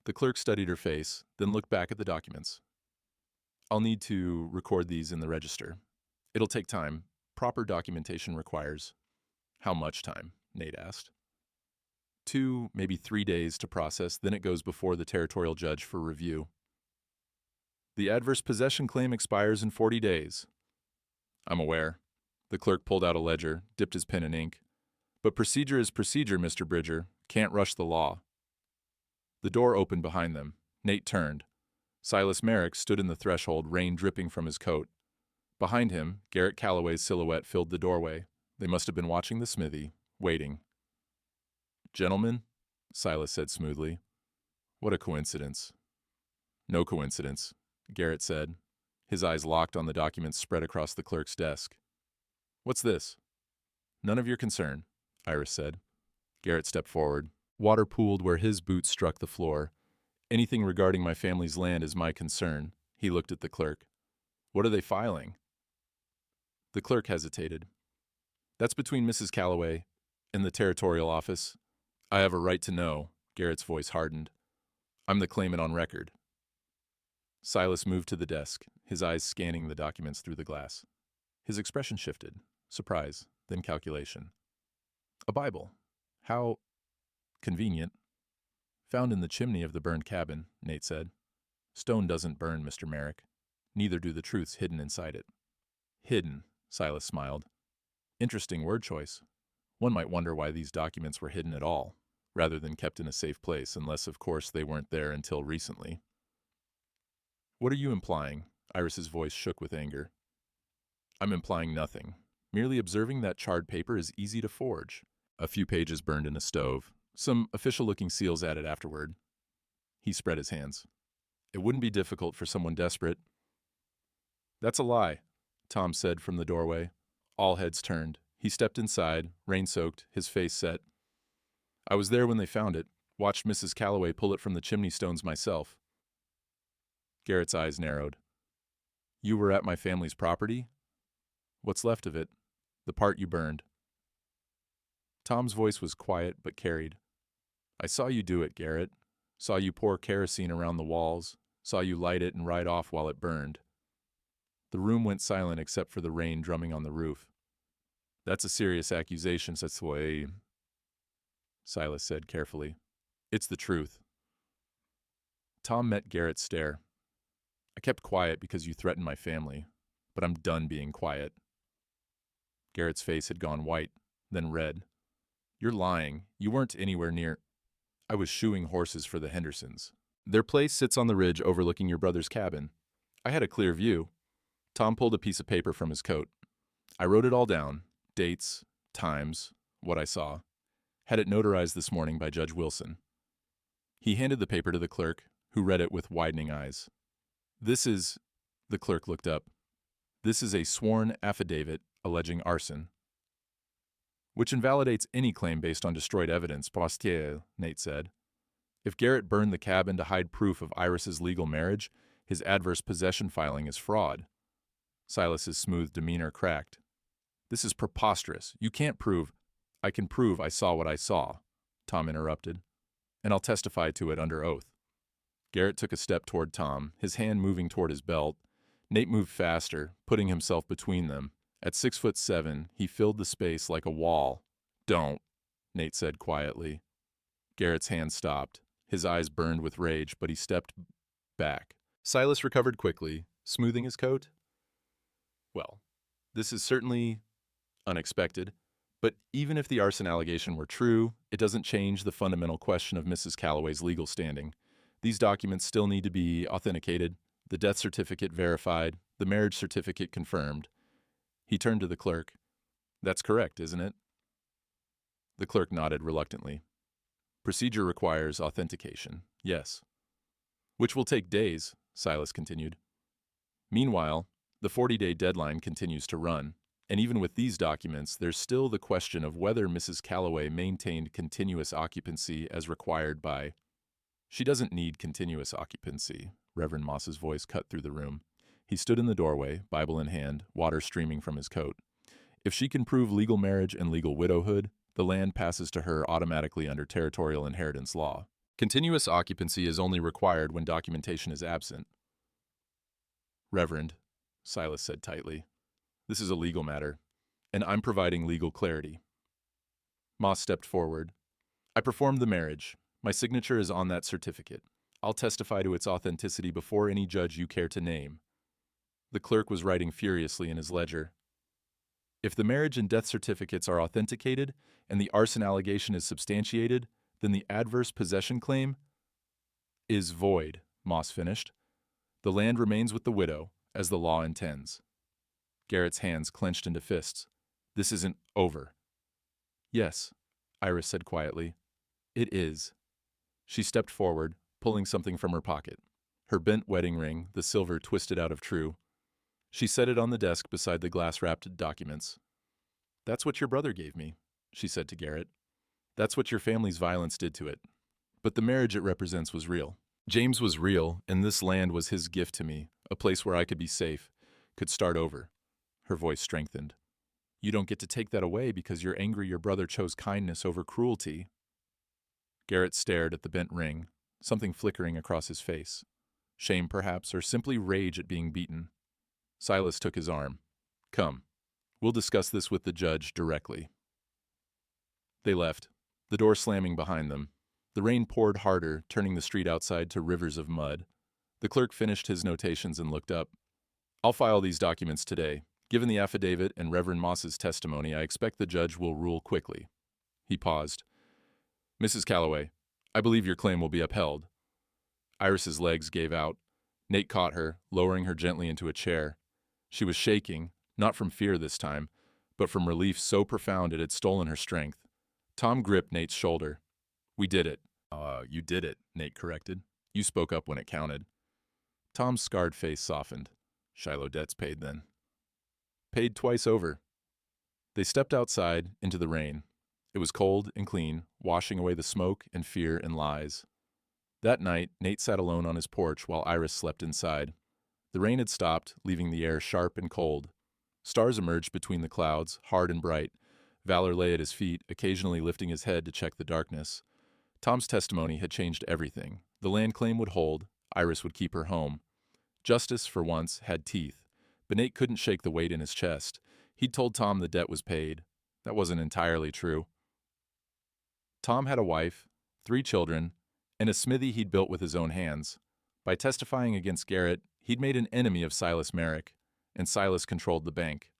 The clerk studied her face, then looked back at the documents. I'll need to record these in the register. It'll take time. Proper documentation requires. How much time? Nate asked. 2, maybe 3 days to process, then it goes before the territorial judge for review. The adverse possession claim expires in 40 days. I'm aware. The clerk pulled out a ledger, dipped his pen in ink. But procedure is procedure, Mr. Bridger. Can't rush the law. The door opened behind them. Nate turned. Silas Merrick stood in the threshold, rain dripping from his coat. Behind him, Garrett Calloway's silhouette filled the doorway. They must have been watching the smithy, waiting. Gentlemen, Silas said smoothly. What a coincidence. No coincidence, Garrett said. His eyes locked on the documents spread across the clerk's desk. What's this? None of your concern, Iris said. Garrett stepped forward. Water pooled where his boots struck the floor. Anything regarding my family's land is my concern, He looked at the clerk. What are they filing? The clerk hesitated. That's between Mrs. Calloway and the territorial office. I have a right to know. Garrett's voice hardened. I'm the claimant on record. Silas moved to the desk, his eyes scanning the documents through the glass. His expression shifted, surprise, then calculation. A Bible. How convenient. Found in the chimney of the burned cabin, Nate said. Stone doesn't burn, Mr. Merrick. Neither do the truths hidden inside it. Hidden, Silas smiled. Interesting word choice. One might wonder why these documents were hidden at all, rather than kept in a safe place, unless, of course, they weren't there until recently. What are you implying? Iris's voice shook with anger. I'm implying nothing. Merely observing that charred paper is easy to forge. A few pages burned in a stove. Some official-looking seals added afterward. He spread his hands. It wouldn't be difficult for someone desperate. That's a lie, Tom said from the doorway. All heads turned. He stepped inside, rain-soaked, his face set. I was there when they found it, watched Mrs. Calloway pull it from the chimney stones myself. Garrett's eyes narrowed. You were at my family's property? What's left of it? The part you burned. Tom's voice was quiet but carried. I saw you do it, Garrett. Saw you pour kerosene around the walls. Saw you light it and ride off while it burned. The room went silent except for the rain drumming on the roof. That's a serious accusation, that's the way, Silas said carefully. It's the truth. Tom met Garrett's stare. I kept quiet because you threatened my family, but I'm done being quiet. Garrett's face had gone white, then red. You're lying. You weren't anywhere near. I was shoeing horses for the Hendersons. Their place sits on the ridge overlooking your brother's cabin. I had a clear view. Tom pulled a piece of paper from his coat. I wrote it all down. Dates, times, what I saw. Had it notarized this morning by Judge Wilson. He handed the paper to the clerk, who read it with widening eyes. This is, the clerk looked up, this is a sworn affidavit alleging arson, which invalidates any claim based on destroyed evidence, Postier, Nate said. If Garrett burned the cabin to hide proof of Iris's legal marriage, his adverse possession filing is fraud. Silas's smooth demeanor cracked. This is preposterous. You can't prove. I can prove I saw what I saw, Tom interrupted, and I'll testify to it under oath. Garrett took a step toward Tom, his hand moving toward his belt. Nate moved faster, putting himself between them. At 6'7", he filled the space like a wall. Don't, Nate said quietly. Garrett's hand stopped. His eyes burned with rage, but he stepped back. Silas recovered quickly, smoothing his coat. Well, this is certainly unexpected, but even if the arson allegation were true, it doesn't change the fundamental question of Mrs. Calloway's legal standing. These documents still need to be authenticated, the death certificate verified, the marriage certificate confirmed. He turned to the clerk. That's correct, isn't it? The clerk nodded reluctantly. Procedure requires authentication, yes. Which will take days, Silas continued. Meanwhile, the 40-day deadline continues to run, and even with these documents, there's still the question of whether Mrs. Calloway maintained continuous occupancy as required by... She doesn't need continuous occupancy, Reverend Moss's voice cut through the room. He stood in the doorway, Bible in hand, water streaming from his coat. If she can prove legal marriage and legal widowhood, the land passes to her automatically under territorial inheritance law. Continuous occupancy is only required when documentation is absent. Reverend, Silas said tightly, this is a legal matter, and I'm providing legal clarity. Moss stepped forward. I performed the marriage. My signature is on that certificate. I'll testify to its authenticity before any judge you care to name. The clerk was writing furiously in his ledger. If the marriage and death certificates are authenticated and the arson allegation is substantiated, then the adverse possession claim is void, Moss finished. The land remains with the widow, as the law intends. Garrett's hands clenched into fists. This isn't over. Yes, Iris said quietly. It is. She stepped forward, pulling something from her pocket. Her bent wedding ring, the silver twisted out of true. She set it on the desk beside the glass-wrapped documents. That's what your brother gave me, she said to Garrett. That's what your family's violence did to it. But the marriage it represents was real. James was real, and this land was his gift to me, a place where I could be safe, could start over. Her voice strengthened. You don't get to take that away because you're angry your brother chose kindness over cruelty. Garrett stared at the bent ring, something flickering across his face. Shame, perhaps, or simply rage at being beaten. Silas took his arm. Come, we'll discuss this with the judge directly. They left, the door slamming behind them. The rain poured harder, turning the street outside to rivers of mud. The clerk finished his notations and looked up. I'll file these documents today. Given the affidavit and Reverend Moss's testimony, I expect the judge will rule quickly. He paused. Mrs. Calloway, I believe your claim will be upheld. Iris's legs gave out. Nate caught her, lowering her gently into a chair. She was shaking, not from fear this time, but from relief so profound it had stolen her strength. Tom gripped Nate's shoulder. We did it. You did it, Nate corrected. You spoke up when it counted. Tom's scarred face softened. Shiloh debts paid then. Paid twice over. They stepped outside into the rain. It was cold and clean, washing away the smoke and fear and lies. That night, Nate sat alone on his porch while Iris slept inside. The rain had stopped, leaving the air sharp and cold. Stars emerged between the clouds, hard and bright. Valor lay at his feet, occasionally lifting his head to check the darkness. Tom's testimony had changed everything. The land claim would hold. Iris would keep her home. Justice, for once, had teeth. But Nate couldn't shake the weight in his chest. He'd told Tom the debt was paid. That wasn't entirely true. Tom had a wife, 3 children, and a smithy he'd built with his own hands. By testifying against Garrett, he'd made an enemy of Silas Merrick, and Silas controlled the bank.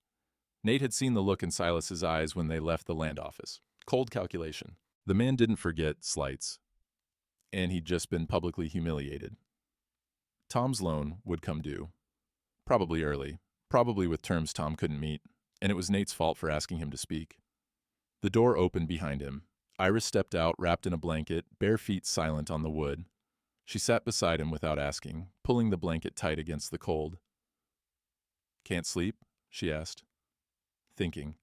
Nate had seen the look in Silas's eyes when they left the land office. Cold calculation. The man didn't forget slights, and he'd just been publicly humiliated. Tom's loan would come due. Probably early, probably with terms Tom couldn't meet, and it was Nate's fault for asking him to speak. The door opened behind him. Iris stepped out, wrapped in a blanket, bare feet silent on the wood. She sat beside him without asking, pulling the blanket tight against the cold. Can't sleep? She asked. Thinking.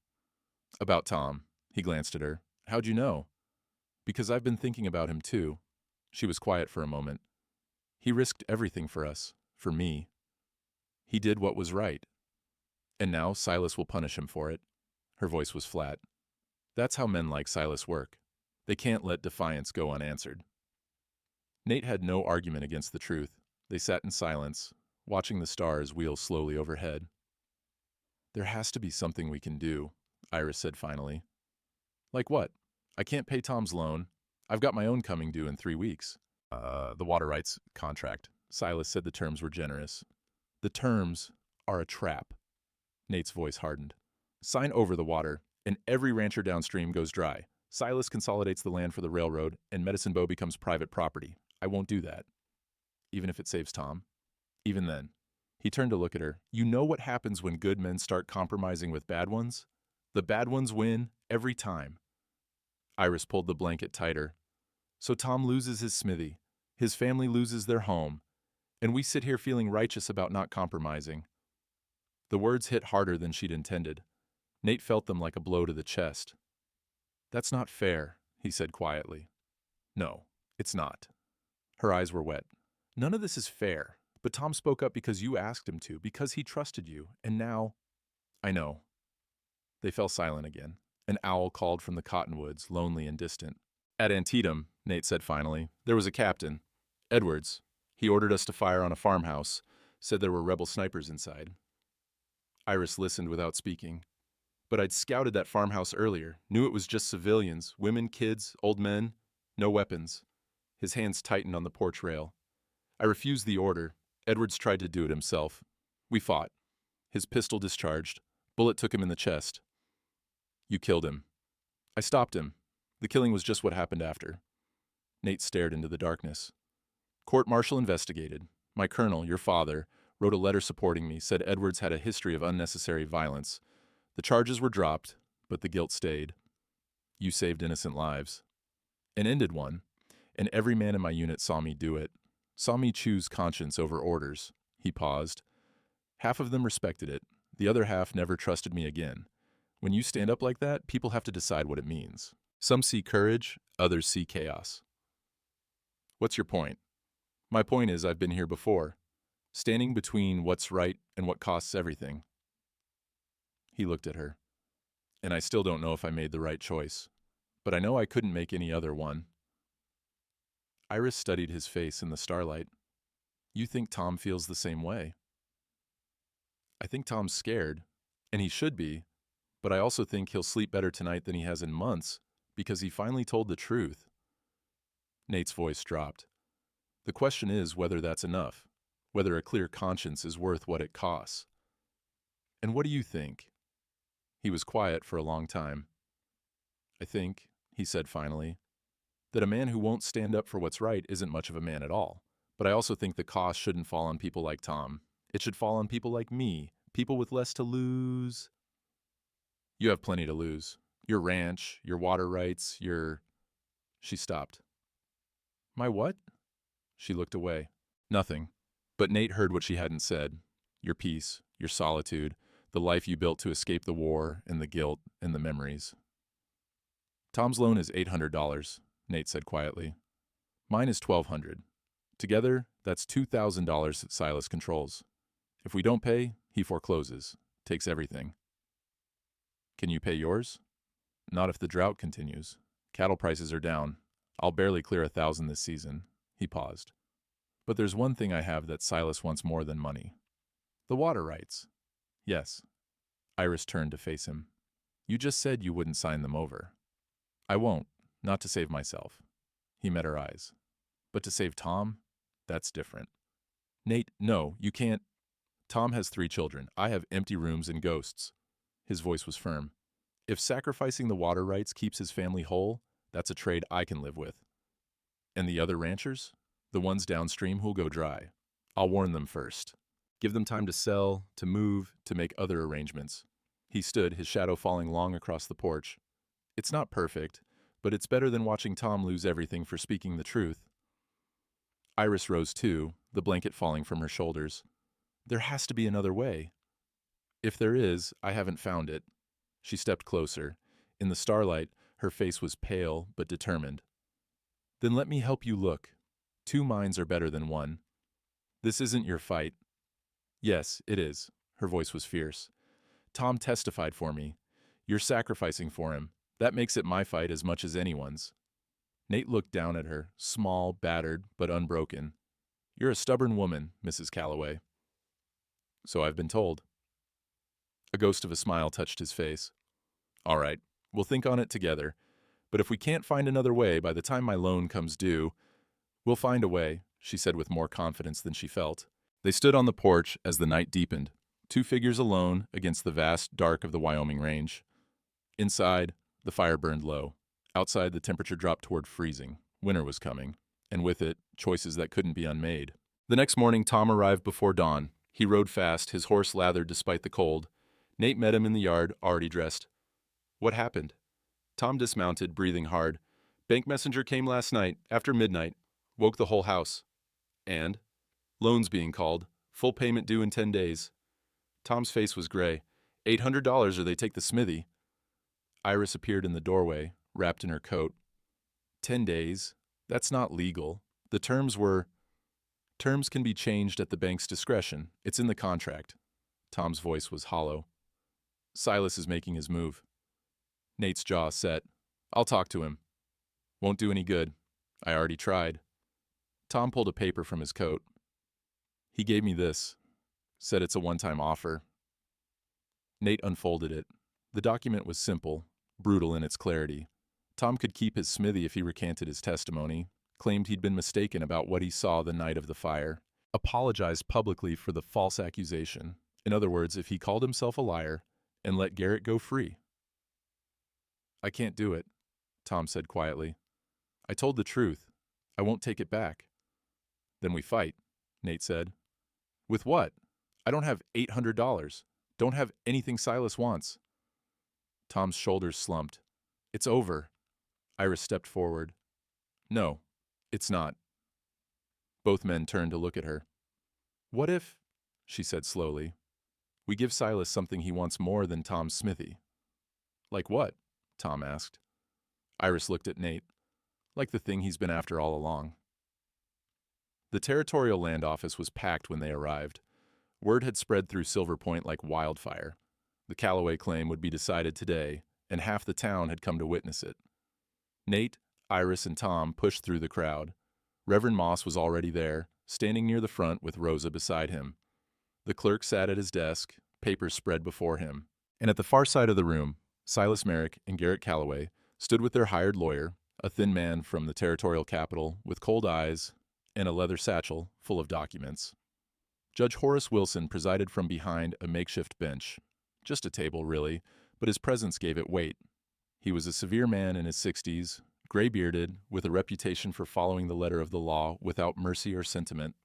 About Tom. He glanced at her. How'd you know? Because I've been thinking about him too. She was quiet for a moment. He risked everything for us, for me. He did what was right. And now Silas will punish him for it. Her voice was flat. That's how men like Silas work. They can't let defiance go unanswered. Nate had no argument against the truth. They sat in silence, watching the stars wheel slowly overhead. There has to be something we can do, Iris said finally. Like what? I can't pay Tom's loan. I've got my own coming due in 3 weeks. The water rights contract. Silas said the terms were generous. The terms are a trap. Nate's voice hardened. Sign over the water, and every rancher downstream goes dry. Silas consolidates the land for the railroad, and Medicine Bow becomes private property. I won't do that. Even if it saves Tom. Even then. He turned to look at her. You know what happens when good men start compromising with bad ones? The bad ones win every time. Iris pulled the blanket tighter. So Tom loses his smithy. His family loses their home. And we sit here feeling righteous about not compromising. The words hit harder than she'd intended. Nate felt them like a blow to the chest. That's not fair, he said quietly. No, it's not. Her eyes were wet. None of this is fair, but Tom spoke up because you asked him to, because he trusted you, and now... I know. They fell silent again. An owl called from the cottonwoods, lonely and distant. At Antietam, Nate said finally, there was a captain. Edwards. He ordered us to fire on a farmhouse, said there were rebel snipers inside. Iris listened without speaking. But I'd scouted that farmhouse earlier, knew it was just civilians, women, kids, old men, no weapons. His hands tightened on the porch rail. I refused the order. Edwards tried to do it himself. We fought. His pistol discharged. Bullet took him in the chest. You killed him. I stopped him. The killing was just what happened after. Nate stared into the darkness. Court-martial investigated. My colonel, your father, wrote a letter supporting me, said Edwards had a history of unnecessary violence. The charges were dropped, but the guilt stayed. You saved innocent lives. And ended one, and every man in my unit saw me do it. Saw me choose conscience over orders. He paused. Half of them respected it. The other half never trusted me again. When you stand up like that, people have to decide what it means. Some see courage, others see chaos. What's your point? My point is I've been here before. standing between what's right and what costs everything. He looked at her. And I still don't know if I made the right choice, but I know I couldn't make any other one. Iris studied his face in the starlight. You think Tom feels the same way? I think Tom's scared, and he should be, but I also think he'll sleep better tonight than he has in months because he finally told the truth. Nate's voice dropped. The question is whether that's enough, whether a clear conscience is worth what it costs. And what do you think? He was quiet for a long time. I think, he said finally, that a man who won't stand up for what's right isn't much of a man at all. But I also think the cost shouldn't fall on people like Tom. It should fall on people like me, people with less to lose. You have plenty to lose. Your ranch, your water rights, your... She stopped. My what? She looked away. Nothing. But Nate heard what she hadn't said. Your peace, your solitude, the life you built to escape the war and the guilt and the memories. Tom's loan is $800, Nate said quietly. Mine is $1,200. Together, that's $2,000 that Silas controls. If we don't pay, he forecloses, takes everything. Can you pay yours? Not if the drought continues. Cattle prices are down. I'll barely clear 1,000 this season. He paused. But there's one thing I have that Silas wants more than money. The water rights. Yes. Iris turned to face him. You just said you wouldn't sign them over. I won't, not to save myself. He met her eyes. But to save Tom? That's different. Nate, no, you can't. Tom has 3 children. I have empty rooms and ghosts. His voice was firm. If sacrificing the water rights keeps his family whole, that's a trade I can live with. And the other ranchers? The ones downstream who'll go dry. I'll warn them first. Give them time to sell, to move, to make other arrangements. He stood, his shadow falling long across the porch. It's not perfect, but it's better than watching Tom lose everything for speaking the truth. Iris rose too, the blanket falling from her shoulders. There has to be another way. If there is, I haven't found it. She stepped closer. In the starlight, her face was pale but determined. Then let me help you look. 2 minds are better than one. This isn't your fight. Yes, it is. Her voice was fierce. Tom testified for me. You're sacrificing for him. That makes it my fight as much as anyone's. Nate looked down at her, small, battered, but unbroken. You're a stubborn woman, Mrs. Calloway. So I've been told. A ghost of a smile touched his face. All right, we'll think on it together. But if we can't find another way by the time my loan comes due, we'll find a way, she said with more confidence than she felt. They stood on the porch as the night deepened, 2 figures alone against the vast dark of the Wyoming range. Inside, the fire burned low. Outside, the temperature dropped toward freezing. Winter was coming, and with it, choices that couldn't be unmade. The next morning, Tom arrived before dawn. He rode fast, his horse lathered despite the cold. Nate met him in the yard, already dressed. What happened? Tom dismounted, breathing hard. Bank messenger came last night, after midnight. Woke the whole house. And? Loans being called. Full payment due in 10 days. Tom's face was gray. $800 or they take the smithy. Iris appeared in the doorway, wrapped in her coat. 10 days? That's not legal. The terms were... Terms can be changed at the bank's discretion. It's in the contract. Tom's voice was hollow. Silas is making his move. Nate's jaw set. I'll talk to him. Won't do any good. I already tried. Tom pulled a paper from his coat. He gave me this. Said it's a one-time offer. Nate unfolded it. The document was simple, brutal in its clarity. Tom could keep his smithy if he recanted his testimony, claimed he'd been mistaken about what he saw the night of the fire, apologized publicly for the false accusation. In other words, if he called himself a liar, and let Garrett go free. I can't do it, Tom said quietly. I told the truth. I won't take it back. Then we fight, Nate said. With what? I don't have $800. Don't have anything Silas wants. Tom's shoulders slumped. It's over. Iris stepped forward. No, it's not. Both men turned to look at her. What if, she said slowly, we give Silas something he wants more than Tom's smithy? Like what? Tom asked. Iris looked at Nate. Like the thing he's been after all along. The Territorial Land Office was packed when they arrived. Word had spread through Silver Point like wildfire. The Calloway claim would be decided today, and half the town had come to witness it. Nate, Iris, and Tom pushed through the crowd. Reverend Moss was already there, standing near the front with Rosa beside him. The clerk sat at his desk, papers spread before him. And at the far side of the room, Silas Merrick and Garrett Calloway stood with their hired lawyer, a thin man from the territorial capital with cold eyes and a leather satchel full of documents. Judge Horace Wilson presided from behind a makeshift bench. Just a table, really, but his presence gave it weight. He was a severe man in his 60s, gray-bearded, with a reputation for following the letter of the law without mercy or sentiment.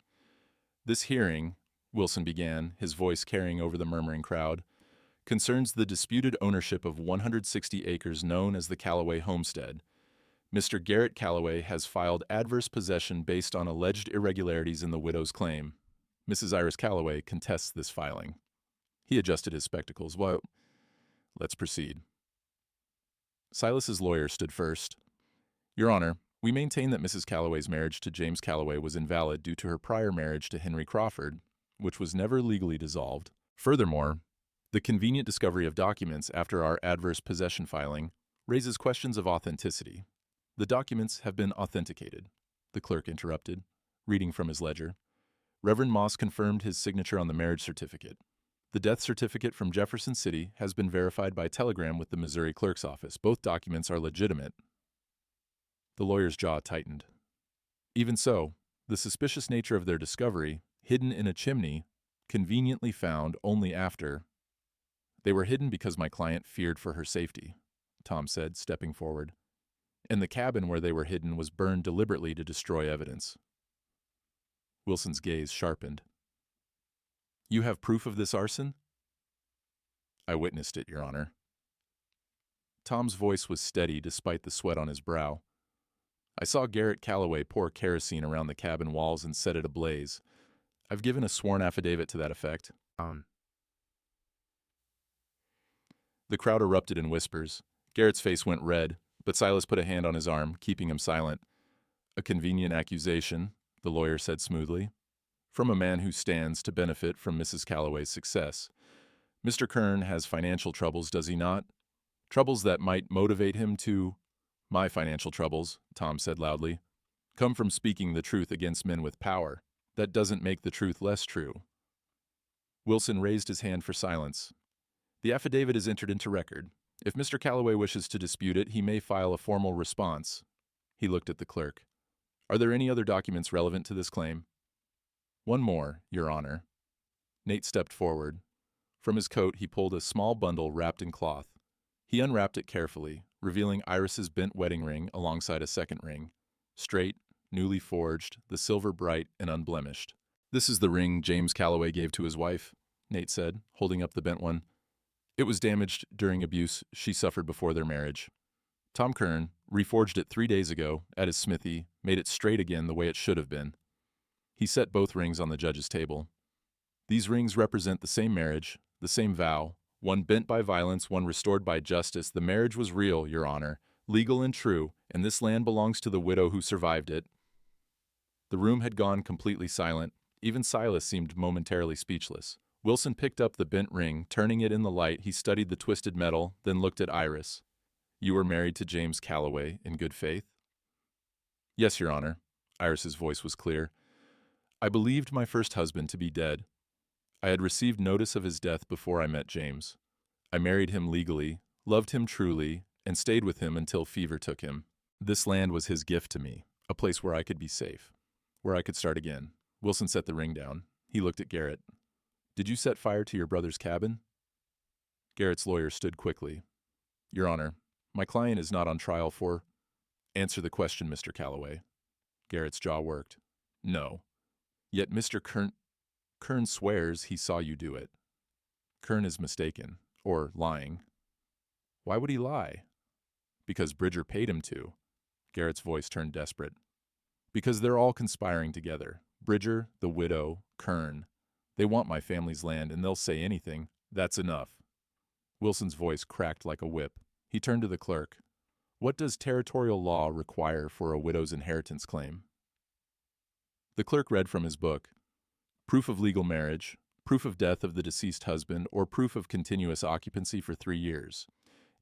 This hearing, Wilson began, his voice carrying over the murmuring crowd, concerns the disputed ownership of 160 acres known as the Calloway Homestead. Mr. Garrett Calloway has filed adverse possession based on alleged irregularities in the widow's claim. Mrs. Iris Calloway contests this filing. He adjusted his spectacles. Well, let's proceed. Silas's lawyer stood first. Your Honor, we maintain that Mrs. Calloway's marriage to James Calloway was invalid due to her prior marriage to Henry Crawford, which was never legally dissolved. Furthermore, the convenient discovery of documents after our adverse possession filing raises questions of authenticity. The documents have been authenticated, the clerk interrupted, reading from his ledger. Reverend Moss confirmed his signature on the marriage certificate. The death certificate from Jefferson City has been verified by telegram with the Missouri Clerk's office. Both documents are legitimate. The lawyer's jaw tightened. Even so, the suspicious nature of their discovery, hidden in a chimney, conveniently found only after. They were hidden because my client feared for her safety, Tom said, stepping forward. And the cabin where they were hidden was burned deliberately to destroy evidence. Wilson's gaze sharpened. You have proof of this arson? I witnessed it, Your Honor. Tom's voice was steady despite the sweat on his brow. I saw Garrett Calloway pour kerosene around the cabin walls and set it ablaze. I've given a sworn affidavit to that effect. The crowd erupted in whispers. Garrett's face went red, but Silas put a hand on his arm, keeping him silent. A convenient accusation, the lawyer said smoothly, from a man who stands to benefit from Mrs. Calloway's success. Mr. Kern has financial troubles, does he not? Troubles that might motivate him to— My financial troubles, Tom said loudly, come from speaking the truth against men with power. That doesn't make the truth less true. Wilson raised his hand for silence. The affidavit is entered into record. If Mr. Calloway wishes to dispute it, he may file a formal response. He looked at the clerk. Are there any other documents relevant to this claim? One more, Your Honor. Nate stepped forward. From his coat, he pulled a small bundle wrapped in cloth. He unwrapped it carefully, revealing Iris's bent wedding ring alongside a second ring. Straight, newly forged, the silver bright and unblemished. This is the ring James Calloway gave to his wife, Nate said, holding up the bent one. It was damaged during abuse she suffered before their marriage. Tom Kern reforged it 3 days ago at his smithy, made it straight again the way it should have been. He set both rings on the judge's table. These rings represent the same marriage, the same vow, one bent by violence, one restored by justice. The marriage was real, Your Honor, legal and true, and this land belongs to the widow who survived it. The room had gone completely silent. Even Silas seemed momentarily speechless. Wilson picked up the bent ring, turning it in the light. He studied the twisted metal, then looked at Iris. You were married to James Calloway in good faith? Yes, Your Honor. Iris's voice was clear. I believed my first husband to be dead. I had received notice of his death before I met James. I married him legally, loved him truly, and stayed with him until fever took him. This land was his gift to me, a place where I could be safe, where I could start again. Wilson set the ring down. He looked at Garrett. Did you set fire to your brother's cabin? Garrett's lawyer stood quickly. Your Honor, my client is not on trial for— Answer the question, Mr. Calloway. Garrett's jaw worked. No. Yet Mr. Kern swears he saw you do it. Kern is mistaken, or lying. Why would he lie? Because Bridger paid him to. Garrett's voice turned desperate. Because they're all conspiring together. Bridger, the widow, Kern. They want my family's land, and they'll say anything. That's enough. Wilson's voice cracked like a whip. He turned to the clerk. What does territorial law require for a widow's inheritance claim? The clerk read from his book. Proof of legal marriage, proof of death of the deceased husband, or proof of continuous occupancy for 3 years.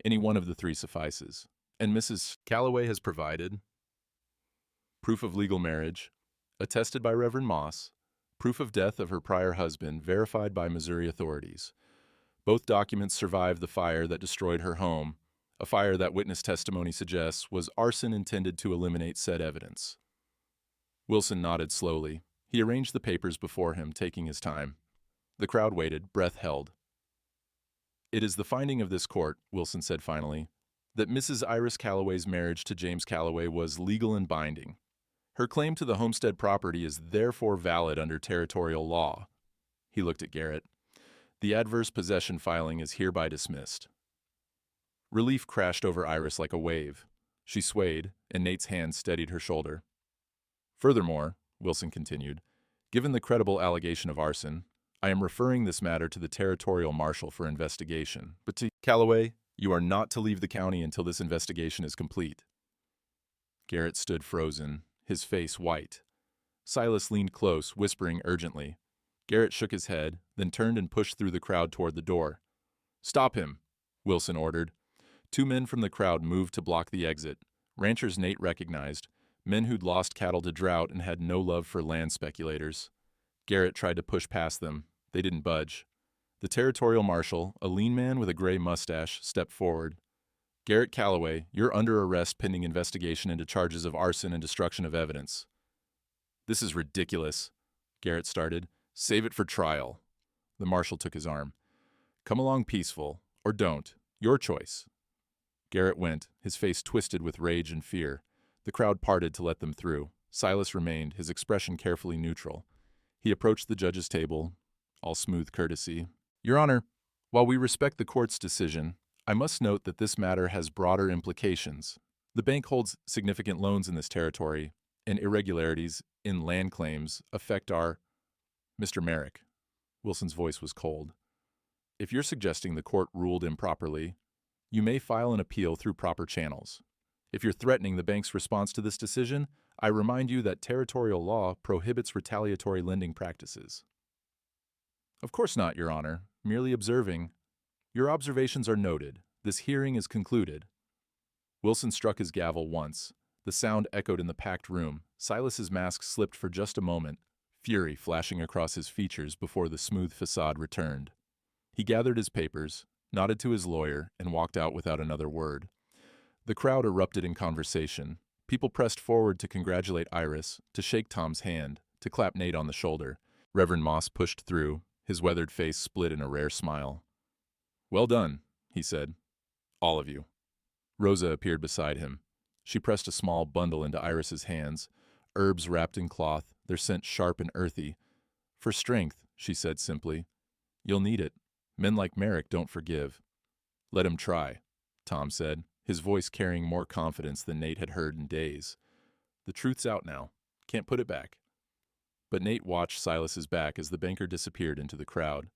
Any one of the three suffices. And Mrs. Calloway has provided proof of legal marriage, attested by Reverend Moss, proof of death of her prior husband, verified by Missouri authorities. Both documents survived the fire that destroyed her home, a fire that witness testimony suggests was arson intended to eliminate said evidence. Wilson nodded slowly. He arranged the papers before him, taking his time. The crowd waited, breath held. It is the finding of this court, Wilson said finally, that Mrs. Iris Calloway's marriage to James Calloway was legal and binding. Her claim to the homestead property is therefore valid under territorial law. He looked at Garrett. The adverse possession filing is hereby dismissed. Relief crashed over Iris like a wave. She swayed, and Nate's hand steadied her shoulder. Furthermore, Wilson continued, given the credible allegation of arson, I am referring this matter to the territorial marshal for investigation. But to Calloway, you are not to leave the county until this investigation is complete. Garrett stood frozen, his face white. Silas leaned close, whispering urgently. Garrett shook his head, then turned and pushed through the crowd toward the door. Stop him, Wilson ordered. 2 men from the crowd moved to block the exit. Ranchers Nate recognized, men who'd lost cattle to drought and had no love for land speculators. Garrett tried to push past them. They didn't budge. The territorial marshal, a lean man with a gray mustache, stepped forward. Garrett Calloway, you're under arrest pending investigation into charges of arson and destruction of evidence. This is ridiculous, Garrett started. Save it for trial. The marshal took his arm. Come along peaceful, or don't. Your choice. Garrett went, his face twisted with rage and fear. The crowd parted to let them through. Silas remained, his expression carefully neutral. He approached the judge's table, all smooth courtesy. Your Honor, while we respect the court's decision, I must note that this matter has broader implications. The bank holds significant loans in this territory, and irregularities in land claims affect our... Mr. Merrick. Wilson's voice was cold. If you're suggesting the court ruled improperly, you may file an appeal through proper channels. If you're threatening the bank's response to this decision, I remind you that territorial law prohibits retaliatory lending practices. Of course not, Your Honor. Merely observing. Your observations are noted. This hearing is concluded. Wilson struck his gavel once. The sound echoed in the packed room. Silas's mask slipped for just a moment, fury flashing across his features before the smooth facade returned. He gathered his papers, nodded to his lawyer, and walked out without another word. The crowd erupted in conversation. People pressed forward to congratulate Iris, to shake Tom's hand, to clap Nate on the shoulder. Reverend Moss pushed through, his weathered face split in a rare smile. Well done, he said. All of you. Rosa appeared beside him. She pressed a small bundle into Iris's hands, herbs wrapped in cloth, their scent sharp and earthy. For strength, she said simply. You'll need it. Men like Merrick don't forgive. Let him try, Tom said, his voice carrying more confidence than Nate had heard in days. The truth's out now. Can't put it back. But Nate watched Silas's back as the banker disappeared into the crowd.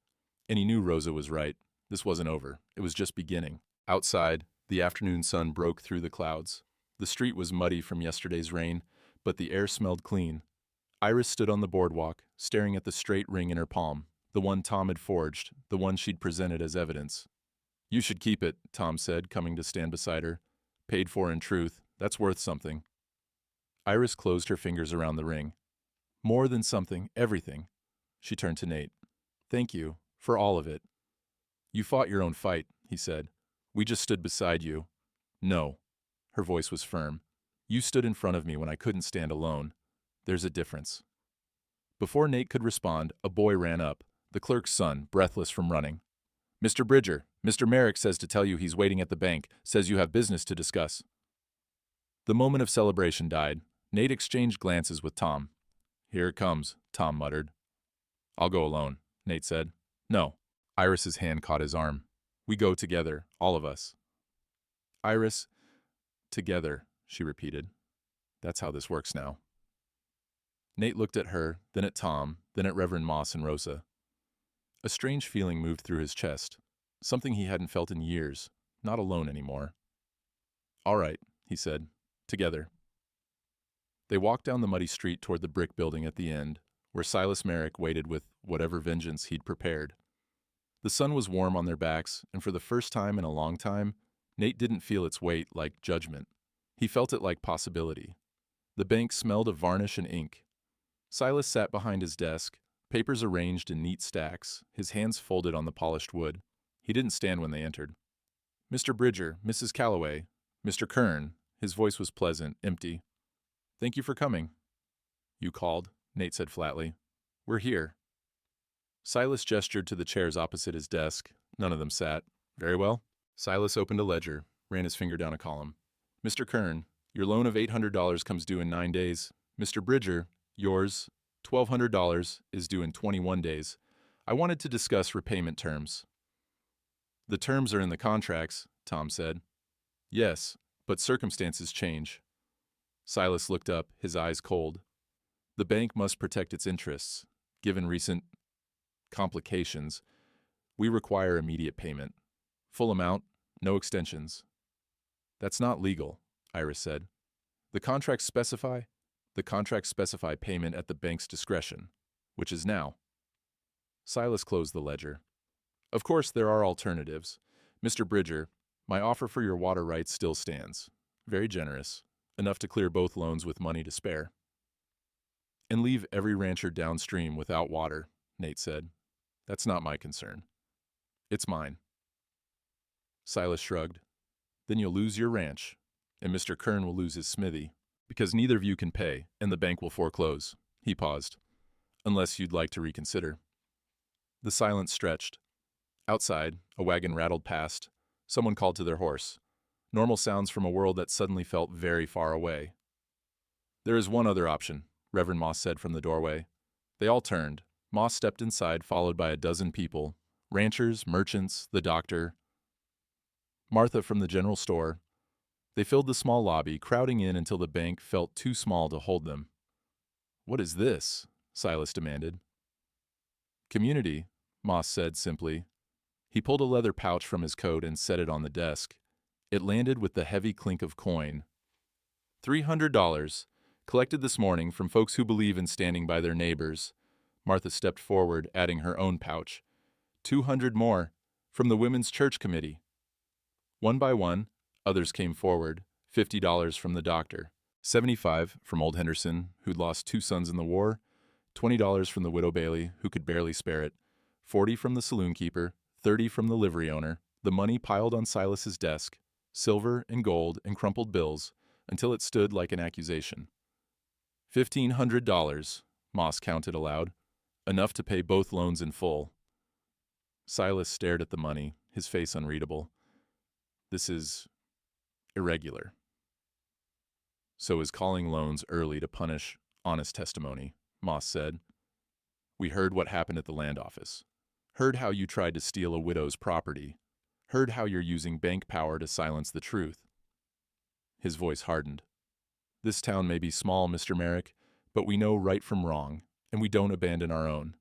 And he knew Rosa was right. This wasn't over. It was just beginning. Outside, the afternoon sun broke through the clouds. The street was muddy from yesterday's rain, but the air smelled clean. Iris stood on the boardwalk, staring at the straight ring in her palm, the one Tom had forged, the one she'd presented as evidence. You should keep it, Tom said, coming to stand beside her. Paid for in truth. That's worth something. Iris closed her fingers around the ring. More than something, everything. She turned to Nate. Thank you, for all of it. You fought your own fight, he said. We just stood beside you. No. Her voice was firm. You stood in front of me when I couldn't stand alone. There's a difference. Before Nate could respond, a boy ran up, the clerk's son, breathless from running. Mr. Bridger, Mr. Merrick says to tell you he's waiting at the bank, says you have business to discuss. The moment of celebration died. Nate exchanged glances with Tom. Here it comes, Tom muttered. I'll go alone, Nate said. No. Iris's hand caught his arm. We go together, all of us. Iris, together, she repeated. That's how this works now. Nate looked at her, then at Tom, then at Reverend Moss and Rosa. A strange feeling moved through his chest, something he hadn't felt in years, not alone anymore. All right, he said, together. They walked down the muddy street toward the brick building at the end, where Silas Merrick waited with whatever vengeance he'd prepared. The sun was warm on their backs, and for the first time in a long time, Nate didn't feel its weight like judgment. He felt it like possibility. The bank smelled of varnish and ink. Silas sat behind his desk, papers arranged in neat stacks, his hands folded on the polished wood. He didn't stand when they entered. "Mr. Bridger, Mrs. Calloway, Mr. Kern." His voice was pleasant, empty. "Thank you for coming." "You called," Nate said flatly. "We're here." Silas gestured to the chairs opposite his desk. None of them sat. "Very well." Silas opened a ledger, ran his finger down a column. "Mr. Kern, your loan of $800 comes due in 9 days. Mr. Bridger, yours, $1,200, is due in 21 days. I wanted to discuss repayment terms." "The terms are in the contracts," Tom said. "Yes, but circumstances change." Silas looked up, his eyes cold. "The bank must protect its interests. Given recent complications, we require immediate payment. Full amount, no extensions." "That's not legal," Iris said. The contracts specify payment at the bank's discretion, which is now." Silas closed the ledger. "Of course, there are alternatives. Mr. Bridger, my offer for your water rights still stands. Very generous, enough to clear both loans with money to spare." "And leave every rancher downstream without water," Nate said. "That's not my concern. It's mine." Silas shrugged. "Then you'll lose your ranch, and Mr. Kern will lose his smithy, because neither of you can pay, and the bank will foreclose." He paused. "Unless you'd like to reconsider." The silence stretched. Outside, a wagon rattled past. Someone called to their horse. Normal sounds from a world that suddenly felt very far away. "There is one other option," Reverend Moss said from the doorway. They all turned. Moss stepped inside, followed by a dozen people. Ranchers, merchants, the doctor, Martha from the general store. They filled the small lobby, crowding in until the bank felt too small to hold them. "What is this?" Silas demanded. "Community," Moss said simply. He pulled a leather pouch from his coat and set it on the desk. It landed with the heavy clink of coin. $300, collected this morning from folks who believe in standing by their neighbors. Martha stepped forward, adding her own pouch. 200 more, from the Women's Church Committee. One by one, others came forward. $50 from the doctor. 75 from old Henderson, who'd lost 2 sons in the war. $20 from the widow Bailey, who could barely spare it. 40 from the saloon keeper. 30 from the livery owner. The money piled on Silas's desk. Silver and gold and crumpled bills, until it stood like an accusation. $1,500, Moss counted aloud. Enough to pay both loans in full. Silas stared at the money, his face unreadable. "This is irregular." "So is calling loans early to punish honest testimony," Moss said. "We heard what happened at the land office. Heard how you tried to steal a widow's property. Heard how you're using bank power to silence the truth." His voice hardened. "This town may be small, Mr. Merrick, but we know right from wrong, and we don't abandon our own.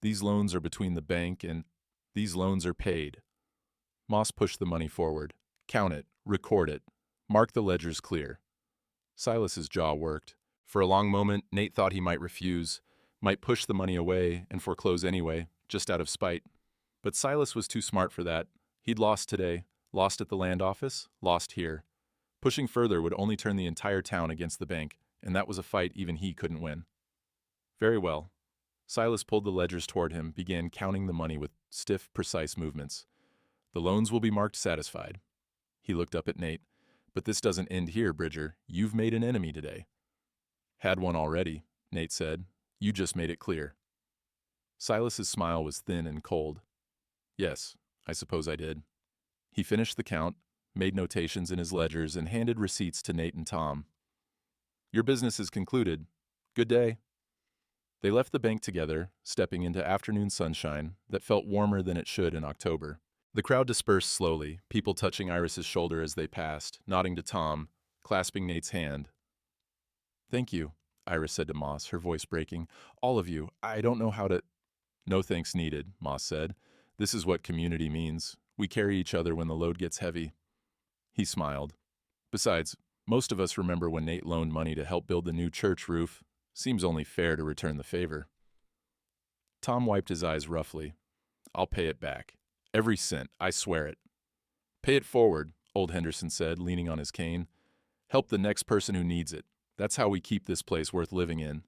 These loans are between the bank and these loans are paid." Moss pushed the money forward. "Count it, record it, mark the ledgers clear." Silas's jaw worked. For a long moment, Nate thought he might refuse, might push the money away and foreclose anyway, just out of spite. But Silas was too smart for that. He'd lost today, lost at the land office, lost here. Pushing further would only turn the entire town against the bank, and that was a fight even he couldn't win. Very well. Silas pulled the ledgers toward him, began counting the money with stiff, precise movements. "The loans will be marked satisfied." He looked up at Nate. "But this doesn't end here, Bridger. You've made an enemy today." "Had one already," Nate said. "You just made it clear." Silas's smile was thin and cold. "Yes, I suppose I did." He finished the count, made notations in his ledgers, and handed receipts to Nate and Tom. "Your business is concluded. Good day." They left the bank together, stepping into afternoon sunshine that felt warmer than it should in October. The crowd dispersed slowly, people touching Iris's shoulder as they passed, nodding to Tom, clasping Nate's hand. "Thank you," Iris said to Moss, her voice breaking. "All of you. I don't know how to—" "No thanks needed," Moss said. "This is what community means. We carry each other when the load gets heavy." He smiled. "Besides, Most of us remember when Nate loaned money to help build the new church roof. Seems only fair to return the favor. Tom wiped his eyes roughly. I'll pay it back. Every cent, I swear it. Pay it forward, old Henderson said, leaning on his cane. Help the next person who needs it. That's how we keep this place worth living in.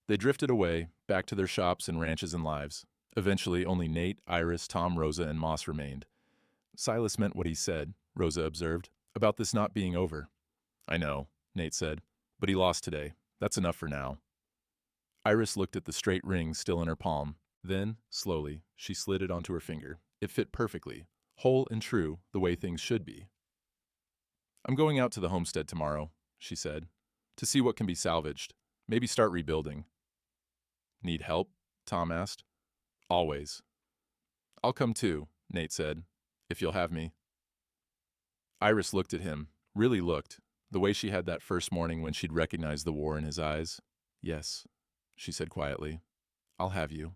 They drifted away, back to their shops and ranches and lives. Eventually, only Nate, Iris, Tom, Rosa, and Moss remained. Silas meant what he said, Rosa observed, about this not being over. I know, Nate said, but he lost today. That's enough for now. Iris looked at the straight ring still in her palm. Then, slowly, she slid it onto her finger. It fit perfectly, whole and true, the way things should be. I'm going out to the homestead tomorrow, she said, to see what can be salvaged. Maybe start rebuilding. Need help? Tom asked. Always. I'll come too, Nate said, if you'll have me. Iris looked at him, really looked, the way she had that first morning when she'd recognized the war in his eyes. Yes, she said quietly. I'll have you.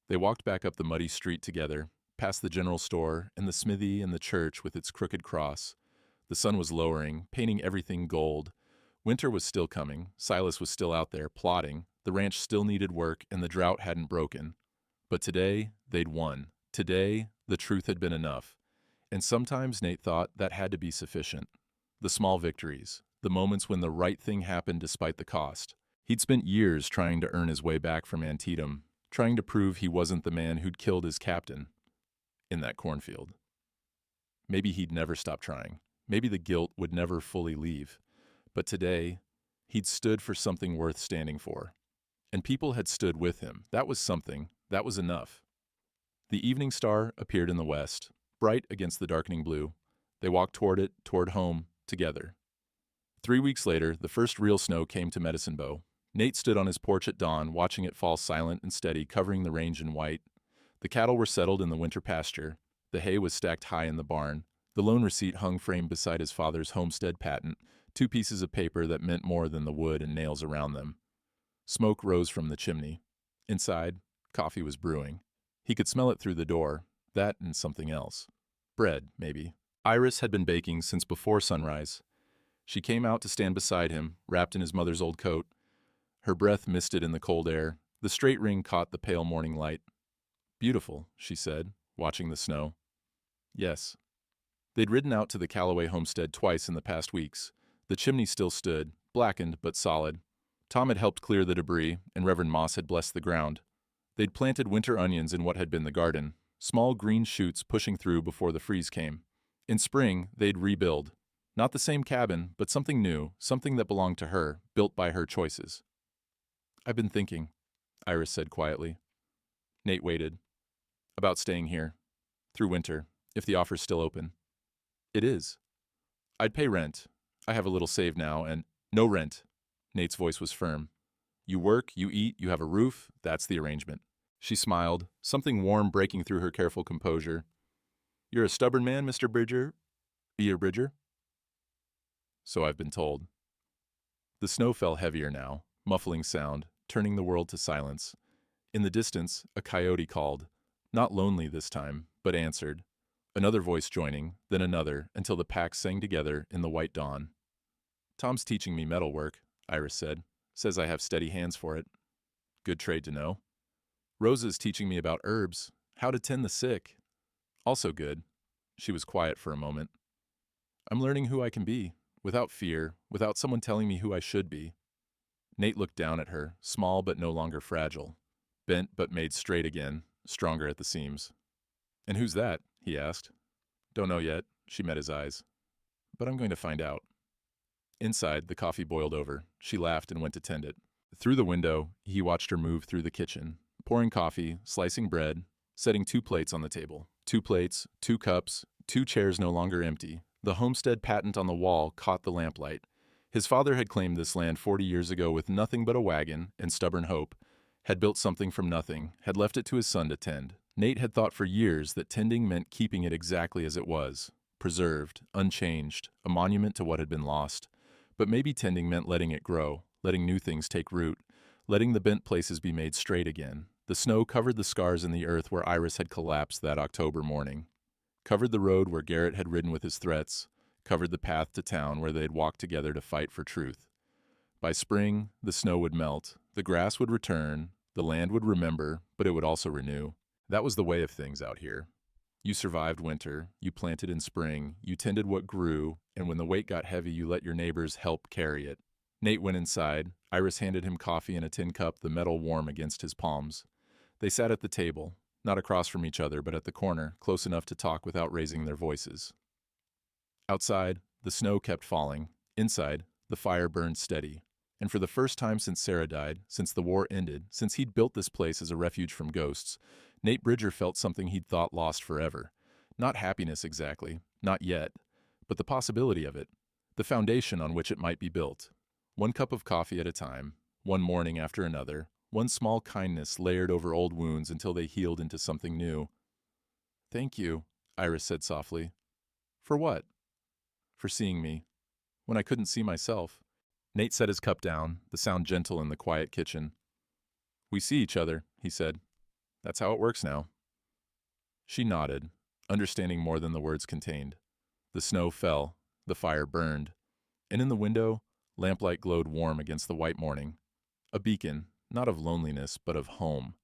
They walked back up the muddy street together, past the general store and the smithy and the church with its crooked cross. The sun was lowering, painting everything gold. Winter was still coming. Silas was still out there, plotting. The ranch still needed work, and the drought hadn't broken. But today, they'd won. Today, the truth had been enough. And sometimes Nate thought that had to be sufficient. The small victories, the moments when the right thing happened despite the cost. He'd spent years trying to earn his way back from Antietam, trying to prove he wasn't the man who'd killed his captain in that cornfield. Maybe he'd never stop trying. Maybe the guilt would never fully leave. But today, he'd stood for something worth standing for. And people had stood with him. That was something. That was enough. The evening star appeared in the west, bright against the darkening blue. They walked toward it, toward home, together. 3 weeks later, the first real snow came to Medicine Bow. Nate stood on his porch at dawn, watching it fall silent and steady, covering the range in white. The cattle were settled in the winter pasture. The hay was stacked high in the barn. The loan receipt hung framed beside his father's homestead patent, 2 pieces of paper that meant more than the wood and nails around them. Smoke rose from the chimney. Inside, coffee was brewing. He could smell it through the door, that and something else. Bread, maybe. Iris had been baking since before sunrise. She came out to stand beside him, wrapped in his mother's old coat. Her breath misted in the cold air. The straight ring caught the pale morning light. Beautiful, she said, watching the snow. Yes. They'd ridden out to the Calloway homestead twice in the past weeks. The chimney still stood, blackened but solid. Tom had helped clear the debris, and Reverend Moss had blessed the ground. They'd planted winter onions in what had been the garden, small green shoots pushing through before the freeze came. In spring, they'd rebuild. Not the same cabin, but something new, something that belonged to her, built by her choices. I've been thinking, Iris said quietly. Nate waited. About staying here. Through winter, if the offer's still open. It is. I'd pay rent. I have a little saved now, and no rent. Nate's voice was firm. You work, you eat, you have a roof, that's the arrangement. She smiled, something warm breaking through her careful composure. You're a stubborn man, Mr. Bridger? Bridger? So I've been told. The snow fell heavier now, muffling sound, turning the world to silence. In the distance, a coyote called. Not lonely this time, but answered. Another voice joining, then another, until the pack sang together in the white dawn. Tom's teaching me metalwork, Iris said. Says I have steady hands for it. Good trade to know. Rosa's teaching me about herbs, how to tend the sick. Also good. She was quiet for a moment. I'm learning who I can be, without fear, without someone telling me who I should be. Nate looked down at her, small but no longer fragile. Bent but made straight again, stronger at the seams. And who's that? He asked. Don't know yet. She met his eyes. But I'm going to find out. Inside, the coffee boiled over. She laughed and went to tend it. Through the window, he watched her move through the kitchen, pouring coffee, slicing bread, setting 2 plates on the table. 2 plates, 2 cups, 2 chairs no longer empty. The homestead patent on the wall caught the lamplight. His father had claimed this land 40 years ago with nothing but a wagon and stubborn hope, had built something from nothing, had left it to his son to tend. Nate had thought for years that tending meant keeping it exactly as it was, preserved, unchanged, a monument to what had been lost. But maybe tending meant letting it grow, letting new things take root, letting the bent places be made straight again. The snow covered the scars in the earth where Iris had collapsed that October morning, covered the road where Garrett had ridden with his threats, covered the path to town where they'd walked together to fight for truth. By spring, the snow would melt, the grass would return, the land would remember, but it would also renew. That was the way of things out here. You survived winter, you planted in spring, you tended what grew, and when the weight got heavy, you let your neighbors help carry it. Nate went inside. Iris handed him coffee in a tin cup, the metal warm against his palms. They sat at the table, not across from each other, but at the corner, close enough to talk without raising their voices. Outside, the snow kept falling. Inside, the fire burned steady. And for the first time since Sarah died, since the war ended, since he'd built this place as a refuge from ghosts, Nate Bridger felt something he'd thought lost forever. Not happiness exactly, not yet, but the possibility of it, the foundation on which it might be built. One cup of coffee at a time, one morning after another, one small kindness layered over old wounds until they healed into something new. "Thank you," Iris said softly. "For what?" "For seeing me. When I couldn't see myself." Nate set his cup down, the sound gentle in the quiet kitchen. "We see each other," he said. "That's how it works now." She nodded, understanding more than the words contained. The snow fell, the fire burned, and in the window, lamplight glowed warm against the white morning. A beacon, not of loneliness, but of home.